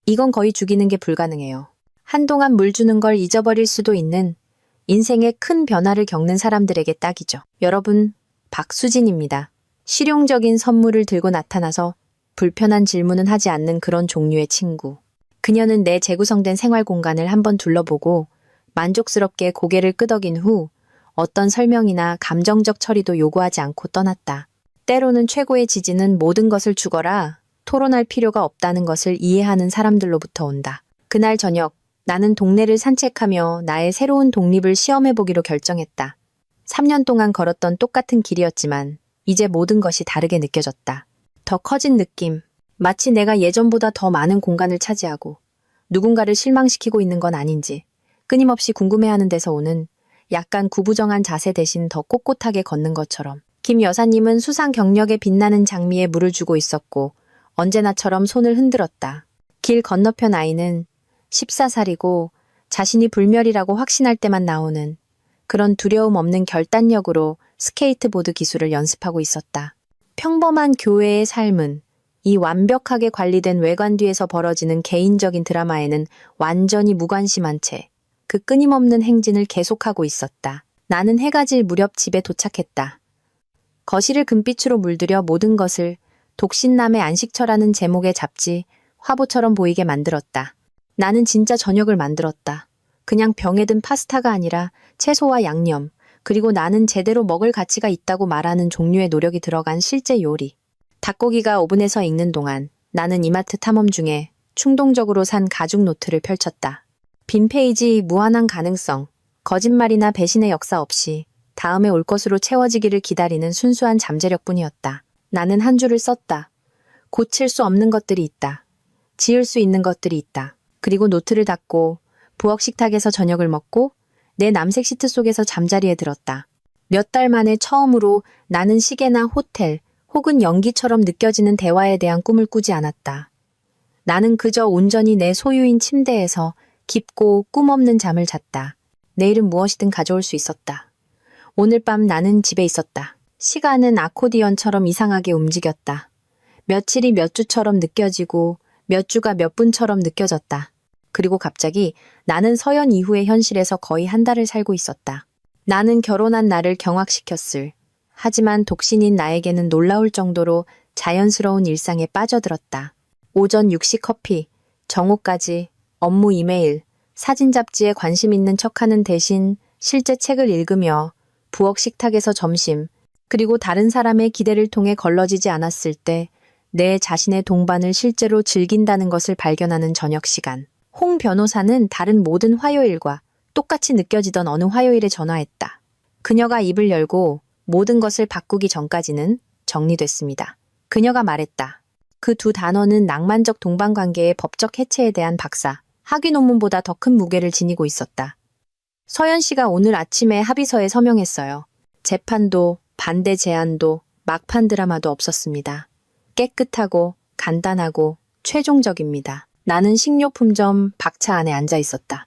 이건 거의 죽이는 게 불가능해요. 한동안 물 주는 걸 잊어버릴 수도 있는 인생의 큰 변화를 겪는 사람들에게 딱이죠. 여러분, 박수진입니다. 실용적인 선물을 들고 나타나서 불편한 질문은 하지 않는 그런 종류의 친구. 그녀는 내 재구성된 생활 공간을 한번 둘러보고 만족스럽게 고개를 끄덕인 후 어떤 설명이나 감정적 처리도 요구하지 않고 떠났다. 때로는 최고의 지지는 모든 것을 주거라 토론할 필요가 없다는 것을 이해하는 사람들로부터 온다. 그날 저녁 나는 동네를 산책하며 나의 새로운 독립을 시험해보기로 결정했다. 3년 동안 걸었던 똑같은 길이었지만 이제 모든 것이 다르게 느껴졌다. 더 커진 느낌. 마치 내가 예전보다 더 많은 공간을 차지하고 누군가를 실망시키고 있는 건 아닌지 끊임없이 궁금해하는 데서 오는 약간 구부정한 자세 대신 더 꼿꼿하게 걷는 것처럼. 김 여사님은 수상 경력에 빛나는 장미에 물을 주고 있었고 언제나처럼 손을 흔들었다. 길 건너편 아이는 14살이고 자신이 불멸이라고 확신할 때만 나오는 그런 두려움 없는 결단력으로 스케이트보드 기술을 연습하고 있었다. 평범한 교회의 삶은 이 완벽하게 관리된 외관 뒤에서 벌어지는 개인적인 드라마에는 완전히 무관심한 채 그 끊임없는 행진을 계속하고 있었다. 나는 해가 질 무렵 집에 도착했다. 거실을 금빛으로 물들여 모든 것을 독신남의 안식처라는 제목의 잡지, 화보처럼 보이게 만들었다. 나는 진짜 저녁을 만들었다. 그냥 병에 든 파스타가 아니라 채소와 양념, 그리고 나는 제대로 먹을 가치가 있다고 말하는 종류의 노력이 들어간 실제 요리. 닭고기가 오븐에서 익는 동안 나는 이마트 탐험 중에 충동적으로 산 가죽 노트를 펼쳤다. 빈 페이지, 무한한 가능성, 거짓말이나 배신의 역사 없이 다음에 올 것으로 채워지기를 기다리는 순수한 잠재력뿐이었다. 나는 한 줄을 썼다. 고칠 수 없는 것들이 있다. 지을 수 있는 것들이 있다. 그리고 노트를 닫고 부엌 식탁에서 저녁을 먹고 내 남색 시트 속에서 잠자리에 들었다. 몇 달 만에 처음으로 나는 시계나 호텔 혹은 연기처럼 느껴지는 대화에 대한 꿈을 꾸지 않았다. 나는 그저 온전히 내 소유인 침대에서 깊고 꿈 없는 잠을 잤다. 내일은 무엇이든 가져올 수 있었다. 오늘 밤 나는 집에 있었다. 시간은 아코디언처럼 이상하게 움직였다. 며칠이 몇 주처럼 느껴지고 몇 주가 몇 분처럼 느껴졌다. 그리고 갑자기 나는 서연 이후의 현실에서 거의 한 달을 살고 있었다. 나는 결혼한 나를 경악시켰을. 하지만 독신인 나에게는 놀라울 정도로 자연스러운 일상에 빠져들었다. 오전 6시 커피, 정오까지 업무 이메일, 사진 잡지에 관심 있는 척하는 대신 실제 책을 읽으며 부엌 식탁에서 점심, 그리고 다른 사람의 기대를 통해 걸러지지 않았을 때 내 자신의 동반을 실제로 즐긴다는 것을 발견하는 저녁 시간. 홍 변호사는 다른 모든 화요일과 똑같이 느껴지던 어느 화요일에 전화했다. 그녀가 입을 열고 모든 것을 바꾸기 전까지는 정리됐습니다. 그녀가 말했다. 그 두 단어는 낭만적 동반관계의 법적 해체에 대한 박사, 학위 논문보다 더 큰 무게를 지니고 있었다. 서연 씨가 오늘 아침에 합의서에 서명했어요. 재판도, 반대 제안도, 막판 드라마도 없었습니다. 깨끗하고, 간단하고, 최종적입니다. 나는 식료품점 박차 안에 앉아 있었다.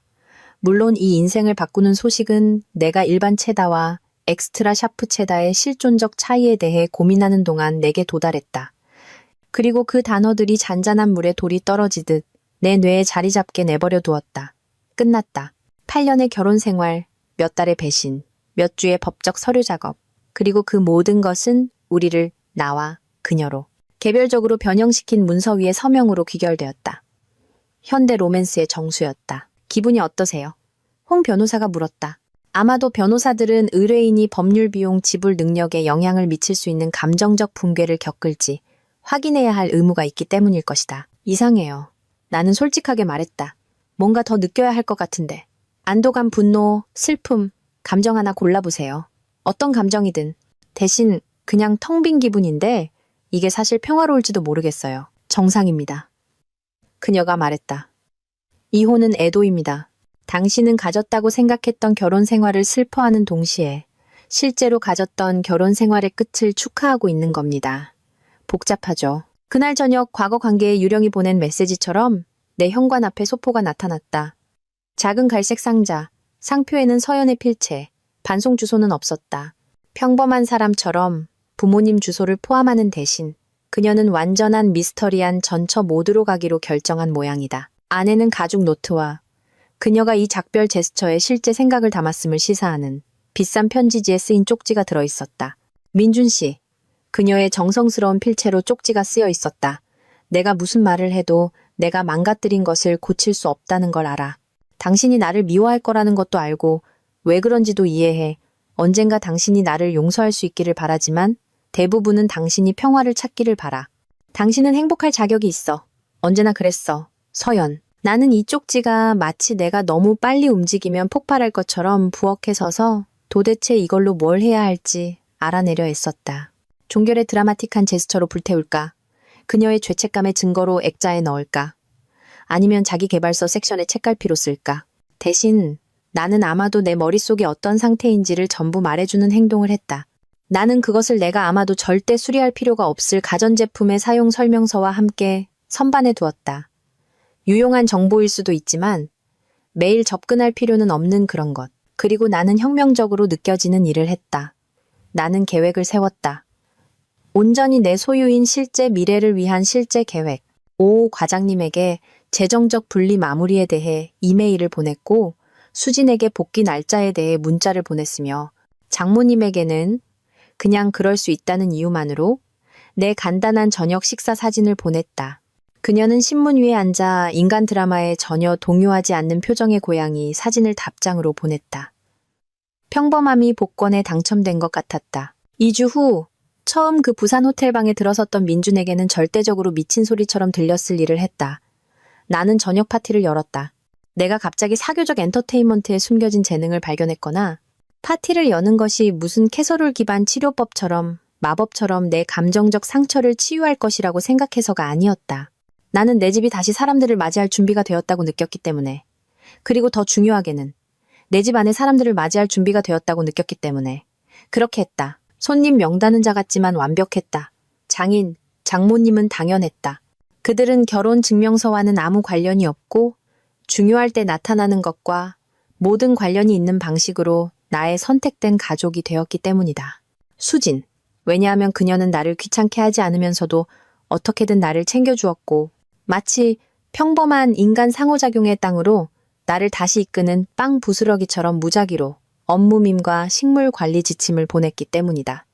물론 이 인생을 바꾸는 소식은 내가 일반 체다와 엑스트라 샤프 체다의 실존적 차이에 대해 고민하는 동안 내게 도달했다. 그리고 그 단어들이 잔잔한 물에 돌이 떨어지듯 내 뇌에 자리 잡게 내버려 두었다. 끝났다. 8년의 결혼 생활, 몇 달의 배신, 몇 주의 법적 서류 작업, 그리고 그 모든 것은 우리를 나와 그녀로 개별적으로 변형시킨 문서 위의 서명으로 귀결되었다. 현대 로맨스의 정수였다. 기분이 어떠세요? 홍 변호사가 물었다. 아마도 변호사들은 의뢰인이 법률 비용 지불 능력에 영향을 미칠 수 있는 감정적 붕괴를 겪을지 확인해야 할 의무가 있기 때문일 것이다. 이상해요. 나는 솔직하게 말했다. 뭔가 더 느껴야 할 것 같은데. 안도감, 분노, 슬픔, 감정 하나 골라보세요. 어떤 감정이든. 대신 그냥 텅 빈 기분인데 이게 사실 평화로울지도 모르겠어요. 정상입니다. 그녀가 말했다. 이혼은 애도입니다. 당신은 가졌다고 생각했던 결혼 생활을 슬퍼하는 동시에 실제로 가졌던 결혼 생활의 끝을 축하하고 있는 겁니다. 복잡하죠. 그날 저녁 과거 관계에 유령이 보낸 메시지처럼 내 현관 앞에 소포가 나타났다. 작은 갈색 상자, 상표에는 서연의 필체, 반송 주소는 없었다. 평범한 사람처럼 부모님 주소를 포함하는 대신 그녀는 완전한 미스터리한 전처 모드로 가기로 결정한 모양이다. 안에는 가죽 노트와 그녀가 이 작별 제스처에 실제 생각을 담았음을 시사하는 비싼 편지지에 쓰인 쪽지가 들어있었다. 민준 씨. 그녀의 정성스러운 필체로 쪽지가 쓰여 있었다. 내가 무슨 말을 해도 내가 망가뜨린 것을 고칠 수 없다는 걸 알아. 당신이 나를 미워할 거라는 것도 알고 왜 그런지도 이해해. 언젠가 당신이 나를 용서할 수 있기를 바라지만 대부분은 당신이 평화를 찾기를 바라. 당신은 행복할 자격이 있어. 언제나 그랬어. 서연. 나는 이 쪽지가 마치 내가 너무 빨리 움직이면 폭발할 것처럼 부엌에 서서 도대체 이걸로 뭘 해야 할지 알아내려 애썼다. 종결의 드라마틱한 제스처로 불태울까? 그녀의 죄책감의 증거로 액자에 넣을까? 아니면 자기 개발서 섹션에 책갈피로 쓸까? 대신 나는 아마도 내 머릿속이 어떤 상태인지를 전부 말해주는 행동을 했다. 나는 그것을 내가 아마도 절대 수리할 필요가 없을 가전제품의 사용 설명서와 함께 선반에 두었다. 유용한 정보일 수도 있지만 매일 접근할 필요는 없는 그런 것. 그리고 나는 혁명적으로 느껴지는 일을 했다. 나는 계획을 세웠다. 온전히 내 소유인 실제 미래를 위한 실제 계획. 오 과장님에게 재정적 분리 마무리에 대해 이메일을 보냈고 수진에게 복귀 날짜에 대해 문자를 보냈으며 장모님에게는 그냥 그럴 수 있다는 이유만으로 내 간단한 저녁 식사 사진을 보냈다. 그녀는 신문 위에 앉아 인간 드라마에 전혀 동요하지 않는 표정의 고양이 사진을 답장으로 보냈다. 평범함이 복권에 당첨된 것 같았다. 2주 후 처음 그 부산 호텔방에 들어섰던 민준에게는 절대적으로 미친 소리처럼 들렸을 일을 했다. 나는 저녁 파티를 열었다. 내가 갑자기 사교적 엔터테인먼트에 숨겨진 재능을 발견했거나 파티를 여는 것이 무슨 캐서롤 기반 치료법처럼 마법처럼 내 감정적 상처를 치유할 것이라고 생각해서가 아니었다. 나는 내 집이 다시 사람들을 맞이할 준비가 되었다고 느꼈기 때문에. 그리고 더 중요하게는 내 집 안에 사람들을 맞이할 준비가 되었다고 느꼈기 때문에. 그렇게 했다. 손님 명단은 작았지만 완벽했다. 장인, 장모님은 당연했다. 그들은 결혼 증명서와는 아무 관련이 없고 중요할 때 나타나는 것과 모든 관련이 있는 방식으로 나의 선택된 가족이 되었기 때문이다. 수진. 왜냐하면 그녀는 나를 귀찮게 하지 않으면서도 어떻게든 나를 챙겨주었고 마치 평범한 인간 상호작용의 땅으로 나를 다시 이끄는 빵 부스러기처럼 무작위로 업무밈과 식물 관리 지침을 보냈기 때문이다.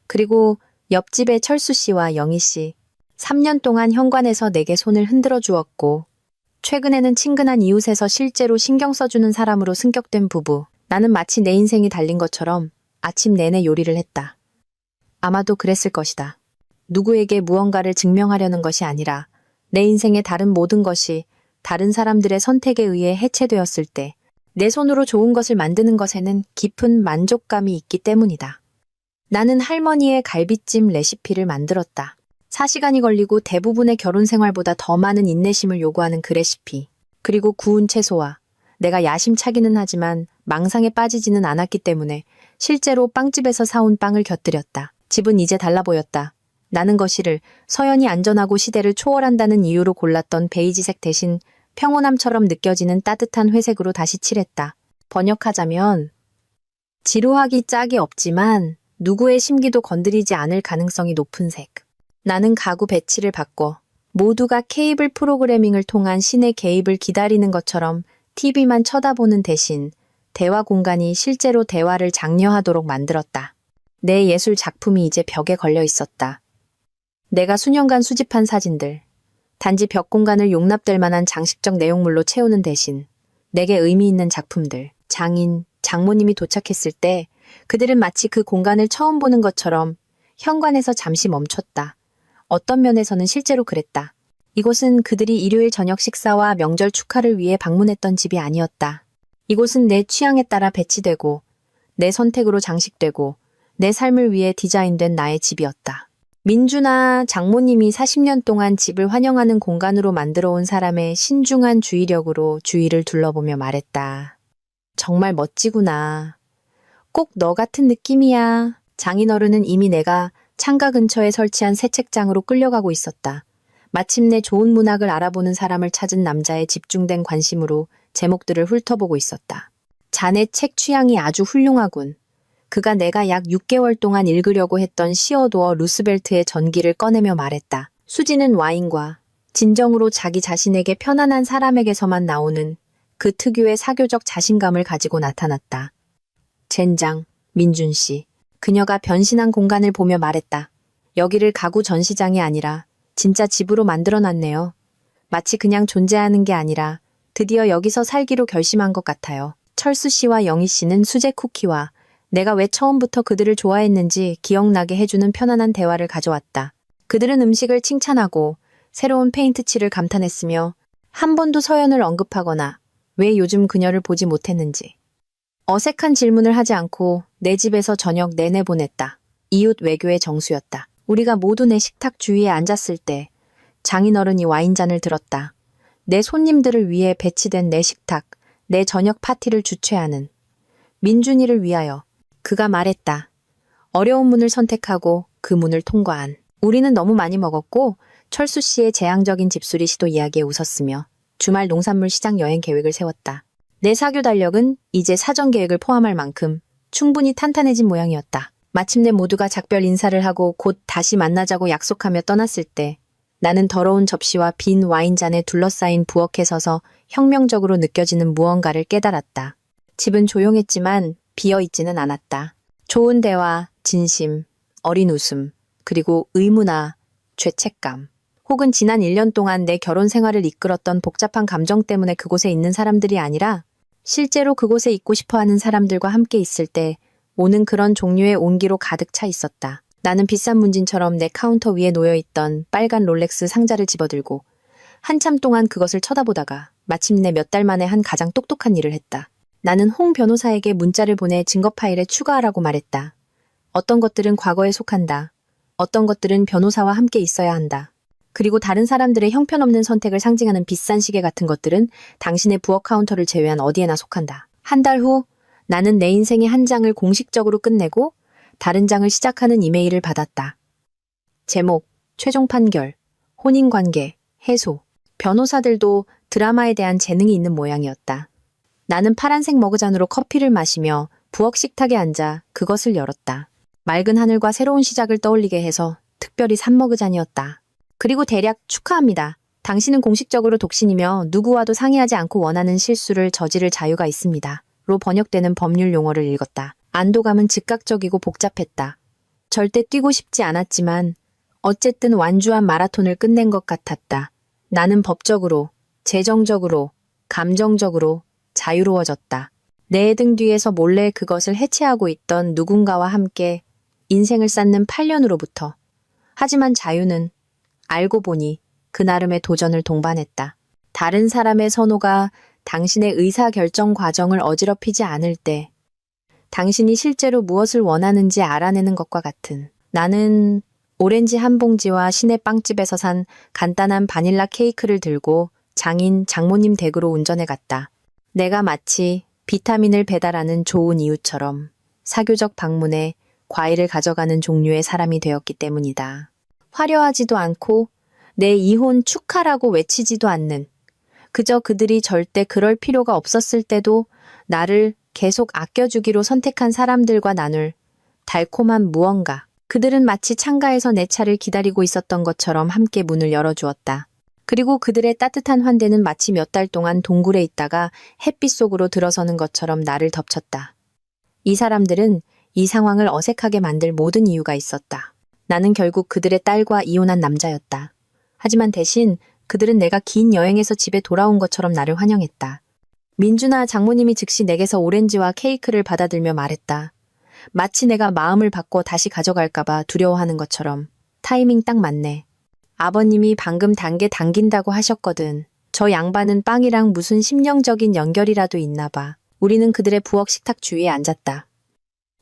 그리고 옆집의 철수 씨와 영희 씨. 3년 동안 현관에서 내게 손을 흔들어 주었고 최근에는 친근한 이웃에서 실제로 신경 써주는 사람으로 승격된 부부. 나는 마치 내 인생이 달린 것처럼 아침 내내 요리를 했다. 아마도 그랬을 것이다. 누구에게 무언가를 증명하려는 것이 아니라 내 인생의 다른 모든 것이 다른 사람들의 선택에 의해 해체되었을 때 내 손으로 좋은 것을 만드는 것에는 깊은 만족감이 있기 때문이다. 나는 할머니의 갈비찜 레시피를 만들었다. 4시간이 걸리고 대부분의 결혼 생활보다 더 많은 인내심을 요구하는 그 레시피. 그리고 구운 채소와 내가 야심차기는 하지만 망상에 빠지지는 않았기 때문에 실제로 빵집에서 사온 빵을 곁들였다. 집은 이제 달라 보였다. 나는 거실을 서연이 안전하고 시대를 초월한다는 이유로 골랐던 베이지색 대신 평온함처럼 느껴지는 따뜻한 회색으로 다시 칠했다. 번역하자면 지루하기 짝이 없지만 누구의 심기도 건드리지 않을 가능성이 높은 색. 나는 가구 배치를 바꿔 모두가 케이블 프로그래밍을 통한 신의 개입을 기다리는 것처럼 TV만 쳐다보는 대신 대화 공간이 실제로 대화를 장려하도록 만들었다. 내 예술 작품이 이제 벽에 걸려 있었다. 내가 수년간 수집한 사진들. 단지 벽 공간을 용납될 만한 장식적 내용물로 채우는 대신 내게 의미 있는 작품들, 장인, 장모님이 도착했을 때 그들은 마치 그 공간을 처음 보는 것처럼 현관에서 잠시 멈췄다. 어떤 면에서는 실제로 그랬다. 이곳은 그들이 일요일 저녁 식사와 명절 축하를 위해 방문했던 집이 아니었다. 이곳은 내 취향에 따라 배치되고 내 선택으로 장식되고 내 삶을 위해 디자인된 나의 집이었다. 민주나 장모님이 40년 동안 집을 환영하는 공간으로 만들어 온 사람의 신중한 주의력으로 주위를 둘러보며 말했다. 정말 멋지구나. 꼭 너 같은 느낌이야. 장인어른은 이미 내가 창가 근처에 설치한 새 책장으로 끌려가고 있었다. 마침내 좋은 문학을 알아보는 사람을 찾은 남자의 집중된 관심으로 제목들을 훑어보고 있었다. 자네 책 취향이 아주 훌륭하군. 그가 내가 약 6개월 동안 읽으려고 했던 시어도어 루스벨트의 전기를 꺼내며 말했다. 수지는 와인과 진정으로 자기 자신에게 편안한 사람에게서만 나오는 그 특유의 사교적 자신감을 가지고 나타났다. 젠장, 민준 씨. 그녀가 변신한 공간을 보며 말했다. 여기를 가구 전시장이 아니라 진짜 집으로 만들어놨네요. 마치 그냥 존재하는 게 아니라 드디어 여기서 살기로 결심한 것 같아요. 철수 씨와 영희 씨는 수제 쿠키와 내가 왜 처음부터 그들을 좋아했는지 기억나게 해주는 편안한 대화를 가져왔다. 그들은 음식을 칭찬하고 새로운 페인트 칠을 감탄했으며 한 번도 서연을 언급하거나 왜 요즘 그녀를 보지 못했는지. 어색한 질문을 하지 않고 내 집에서 저녁 내내 보냈다. 이웃 외교의 정수였다. 우리가 모두 내 식탁 주위에 앉았을 때 장인어른이 와인잔을 들었다. 내 손님들을 위해 배치된 내 식탁, 내 저녁 파티를 주최하는 민준이를 위하여. 그가 말했다. 어려운 문을 선택하고 그 문을 통과한. 우리는 너무 많이 먹었고 철수 씨의 재앙적인 집수리 시도 이야기에 웃었으며 주말 농산물 시장 여행 계획을 세웠다. 내 사교 달력은 이제 사전 계획을 포함할 만큼 충분히 탄탄해진 모양이었다. 마침내 모두가 작별 인사를 하고 곧 다시 만나자고 약속하며 떠났을 때 나는 더러운 접시와 빈 와인잔에 둘러싸인 부엌에 서서 혁명적으로 느껴지는 무언가를 깨달았다. 집은 조용했지만 비어있지는 않았다. 좋은 대화, 진심, 어린 웃음, 그리고 의무나 죄책감, 혹은 지난 1년 동안 내 결혼 생활을 이끌었던 복잡한 감정 때문에 그곳에 있는 사람들이 아니라 실제로 그곳에 있고 싶어하는 사람들과 함께 있을 때 오는 그런 종류의 온기로 가득 차 있었다. 나는 비싼 문진처럼 내 카운터 위에 놓여있던 빨간 롤렉스 상자를 집어들고 한참 동안 그것을 쳐다보다가 마침내 몇 달 만에 한 가장 똑똑한 일을 했다. 나는 홍 변호사에게 문자를 보내 증거 파일에 추가하라고 말했다. 어떤 것들은 과거에 속한다. 어떤 것들은 변호사와 함께 있어야 한다. 그리고 다른 사람들의 형편없는 선택을 상징하는 비싼 시계 같은 것들은 당신의 부엌 카운터를 제외한 어디에나 속한다. 한 달 후 나는 내 인생의 한 장을 공식적으로 끝내고 다른 장을 시작하는 이메일을 받았다. 제목, 최종 판결, 혼인관계, 해소. 변호사들도 드라마에 대한 재능이 있는 모양이었다. 나는 파란색 머그잔으로 커피를 마시며 부엌 식탁에 앉아 그것을 열었다. 맑은 하늘과 새로운 시작을 떠올리게 해서 특별히 산 머그잔이었다. 그리고 대략 축하합니다. 당신은 공식적으로 독신이며 누구와도 상의하지 않고 원하는 실수를 저지를 자유가 있습니다. 로 번역되는 법률 용어를 읽었다. 안도감은 즉각적이고 복잡했다. 절대 뛰고 싶지 않았지만 어쨌든 완주한 마라톤을 끝낸 것 같았다. 나는 법적으로, 재정적으로, 감정적으로 자유로워졌다. 내 등 뒤에서 몰래 그것을 해체하고 있던 누군가와 함께 인생을 쌓는 8년으로부터. 하지만 자유는 알고 보니 그 나름의 도전을 동반했다. 다른 사람의 선호가 당신의 의사결정 과정을 어지럽히지 않을 때 당신이 실제로 무엇을 원하는지 알아내는 것과 같은. 나는 오렌지 한 봉지와 시내 빵집에서 산 간단한 바닐라 케이크를 들고 장모님 댁으로 운전해 갔다. 내가 마치 비타민을 배달하는 좋은 이웃처럼 사교적 방문에 과일을 가져가는 종류의 사람이 되었기 때문이다. 화려하지도 않고 내 이혼 축하라고 외치지도 않는, 그저 그들이 절대 그럴 필요가 없었을 때도 나를 계속 아껴주기로 선택한 사람들과 나눌 달콤한 무언가. 그들은 마치 창가에서 내 차를 기다리고 있었던 것처럼 함께 문을 열어주었다. 그리고 그들의 따뜻한 환대는 마치 몇 달 동안 동굴에 있다가 햇빛 속으로 들어서는 것처럼 나를 덮쳤다. 이 사람들은 이 상황을 어색하게 만들 모든 이유가 있었다. 나는 결국 그들의 딸과 이혼한 남자였다. 하지만 대신 그들은 내가 긴 여행에서 집에 돌아온 것처럼 나를 환영했다. 민주나 장모님이 즉시 내게서 오렌지와 케이크를 받아들며 말했다. 마치 내가 마음을 바꿔 다시 가져갈까봐 두려워하는 것처럼. 타이밍 딱 맞네. 아버님이 방금 단계 당긴다고 하셨거든. 저 양반은 빵이랑 무슨 심령적인 연결이라도 있나 봐. 우리는 그들의 부엌 식탁 주위에 앉았다.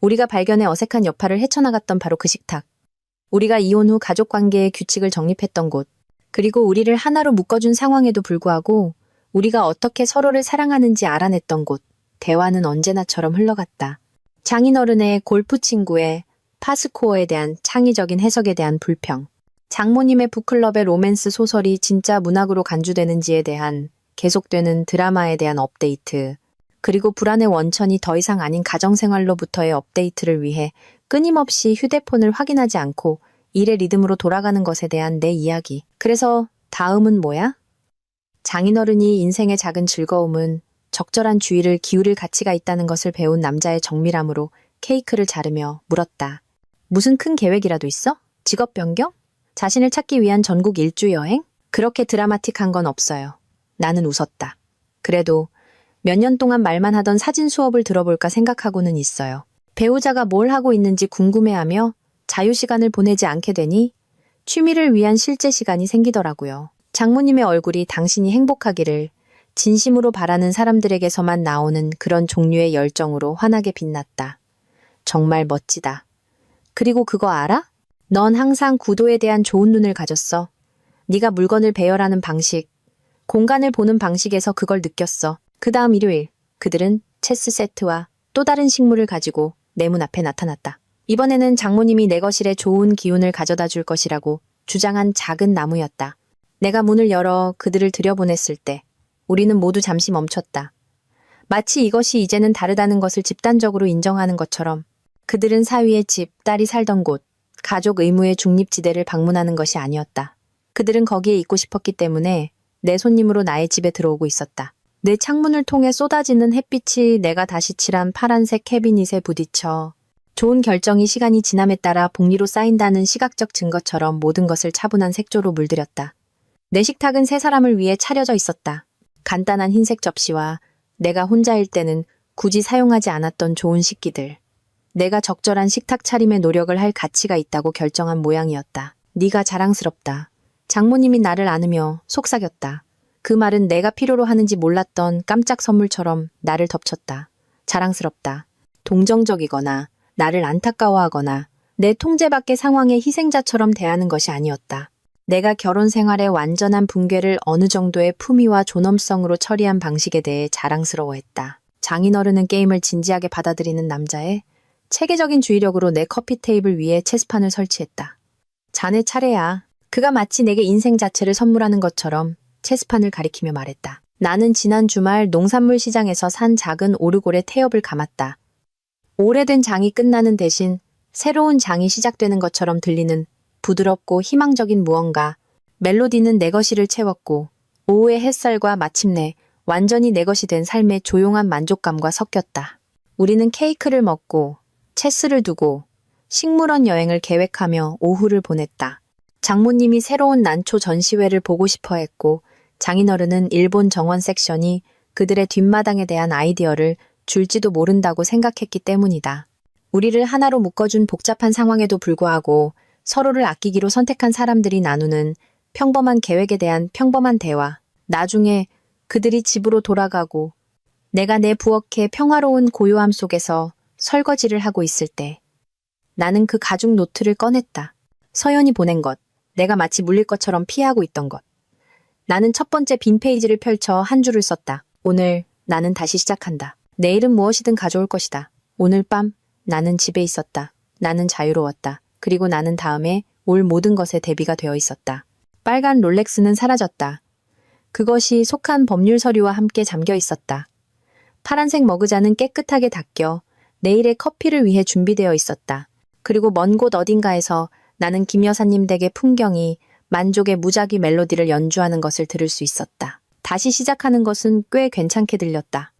우리가 발견해 어색한 여파를 헤쳐나갔던 바로 그 식탁. 우리가 이혼 후 가족관계의 규칙을 정립했던 곳. 그리고 우리를 하나로 묶어준 상황에도 불구하고 우리가 어떻게 서로를 사랑하는지 알아냈던 곳. 대화는 언제나처럼 흘러갔다. 장인어른의 골프 친구의 파스코어에 대한 창의적인 해석에 대한 불평. 장모님의 북클럽의 로맨스 소설이 진짜 문학으로 간주되는지에 대한 계속되는 드라마에 대한 업데이트. 그리고 불안의 원천이 더 이상 아닌 가정생활로부터의 업데이트를 위해 끊임없이 휴대폰을 확인하지 않고 일의 리듬으로 돌아가는 것에 대한 내 이야기. 그래서 다음은 뭐야? 장인어른이 인생의 작은 즐거움은 적절한 주의를 기울일 가치가 있다는 것을 배운 남자의 정밀함으로 케이크를 자르며 물었다. 무슨 큰 계획이라도 있어? 직업 변경? 자신을 찾기 위한 전국 일주 여행? 그렇게 드라마틱한 건 없어요. 나는 웃었다. 그래도 몇 년 동안 말만 하던 사진 수업을 들어볼까 생각하고는 있어요. 배우자가 뭘 하고 있는지 궁금해하며 자유시간을 보내지 않게 되니 취미를 위한 실제 시간이 생기더라고요. 장모님의 얼굴이 당신이 행복하기를 진심으로 바라는 사람들에게서만 나오는 그런 종류의 열정으로 환하게 빛났다. 정말 멋지다. 그리고 그거 알아? 넌 항상 구도에 대한 좋은 눈을 가졌어. 네가 물건을 배열하는 방식, 공간을 보는 방식에서 그걸 느꼈어. 그 다음 일요일, 그들은 체스 세트와 또 다른 식물을 가지고 내 문 앞에 나타났다. 이번에는 장모님이 내 거실에 좋은 기운을 가져다 줄 것이라고 주장한 작은 나무였다. 내가 문을 열어 그들을 들여보냈을 때 우리는 모두 잠시 멈췄다. 마치 이것이 이제는 다르다는 것을 집단적으로 인정하는 것처럼. 그들은 사위의 집, 딸이 살던 곳, 가족 의무의 중립지대를 방문하는 것이 아니었다. 그들은 거기에 있고 싶었기 때문에 내 손님으로 나의 집에 들어오고 있었다. 내 창문을 통해 쏟아지는 햇빛이 내가 다시 칠한 파란색 캐비닛에 부딪혀 좋은 결정이 시간이 지남에 따라 복리로 쌓인다는 시각적 증거처럼 모든 것을 차분한 색조로 물들였다. 내 식탁은 세 사람을 위해 차려져 있었다. 간단한 흰색 접시와 내가 혼자일 때는 굳이 사용하지 않았던 좋은 식기들. 내가 적절한 식탁 차림에 노력을 할 가치가 있다고 결정한 모양이었다. 네가 자랑스럽다. 장모님이 나를 안으며 속삭였다. 그 말은 내가 필요로 하는지 몰랐던 깜짝 선물처럼 나를 덮쳤다. 자랑스럽다. 동정적이거나 나를 안타까워하거나 내 통제 밖의 상황의 희생자처럼 대하는 것이 아니었다. 내가 결혼 생활의 완전한 붕괴를 어느 정도의 품위와 존엄성으로 처리한 방식에 대해 자랑스러워했다. 장인어른은 게임을 진지하게 받아들이는 남자의 체계적인 주의력으로 내 커피 테이블 위에 체스판을 설치했다. 자네 차례야. 그가 마치 내게 인생 자체를 선물하는 것처럼 체스판을 가리키며 말했다. 나는 지난 주말 농산물 시장에서 산 작은 오르골에 태엽을 감았다. 오래된 장이 끝나는 대신 새로운 장이 시작되는 것처럼 들리는 부드럽고 희망적인 무언가. 멜로디는 내 거실을 채웠고 오후의 햇살과 마침내 완전히 내 것이 된 삶의 조용한 만족감과 섞였다. 우리는 케이크를 먹고 체스를 두고 식물원 여행을 계획하며 오후를 보냈다. 장모님이 새로운 난초 전시회를 보고 싶어 했고 장인어른은 일본 정원 섹션이 그들의 뒷마당에 대한 아이디어를 줄지도 모른다고 생각했기 때문이다. 우리를 하나로 묶어준 복잡한 상황에도 불구하고 서로를 아끼기로 선택한 사람들이 나누는 평범한 계획에 대한 평범한 대화. 나중에 그들이 집으로 돌아가고 내가 내 부엌의 평화로운 고요함 속에서 설거지를 하고 있을 때 나는 그 가죽 노트를 꺼냈다. 서연이 보낸 것. 내가 마치 물릴 것처럼 피하고 있던 것. 나는 첫 번째 빈 페이지를 펼쳐 한 줄을 썼다. 오늘 나는 다시 시작한다. 내일은 무엇이든 가져올 것이다. 오늘 밤 나는 집에 있었다. 나는 자유로웠다. 그리고 나는 다음에 올 모든 것에 대비가 되어 있었다. 빨간 롤렉스는 사라졌다. 그것이 속한 법률 서류와 함께 잠겨 있었다. 파란색 머그잔은 깨끗하게 닦여 내일의 커피를 위해 준비되어 있었다. 그리고 먼 곳 어딘가에서 나는 김 여사님 댁의 풍경이 만족의 무작위 멜로디를 연주하는 것을 들을 수 있었다. 다시 시작하는 것은 꽤 괜찮게 들렸다.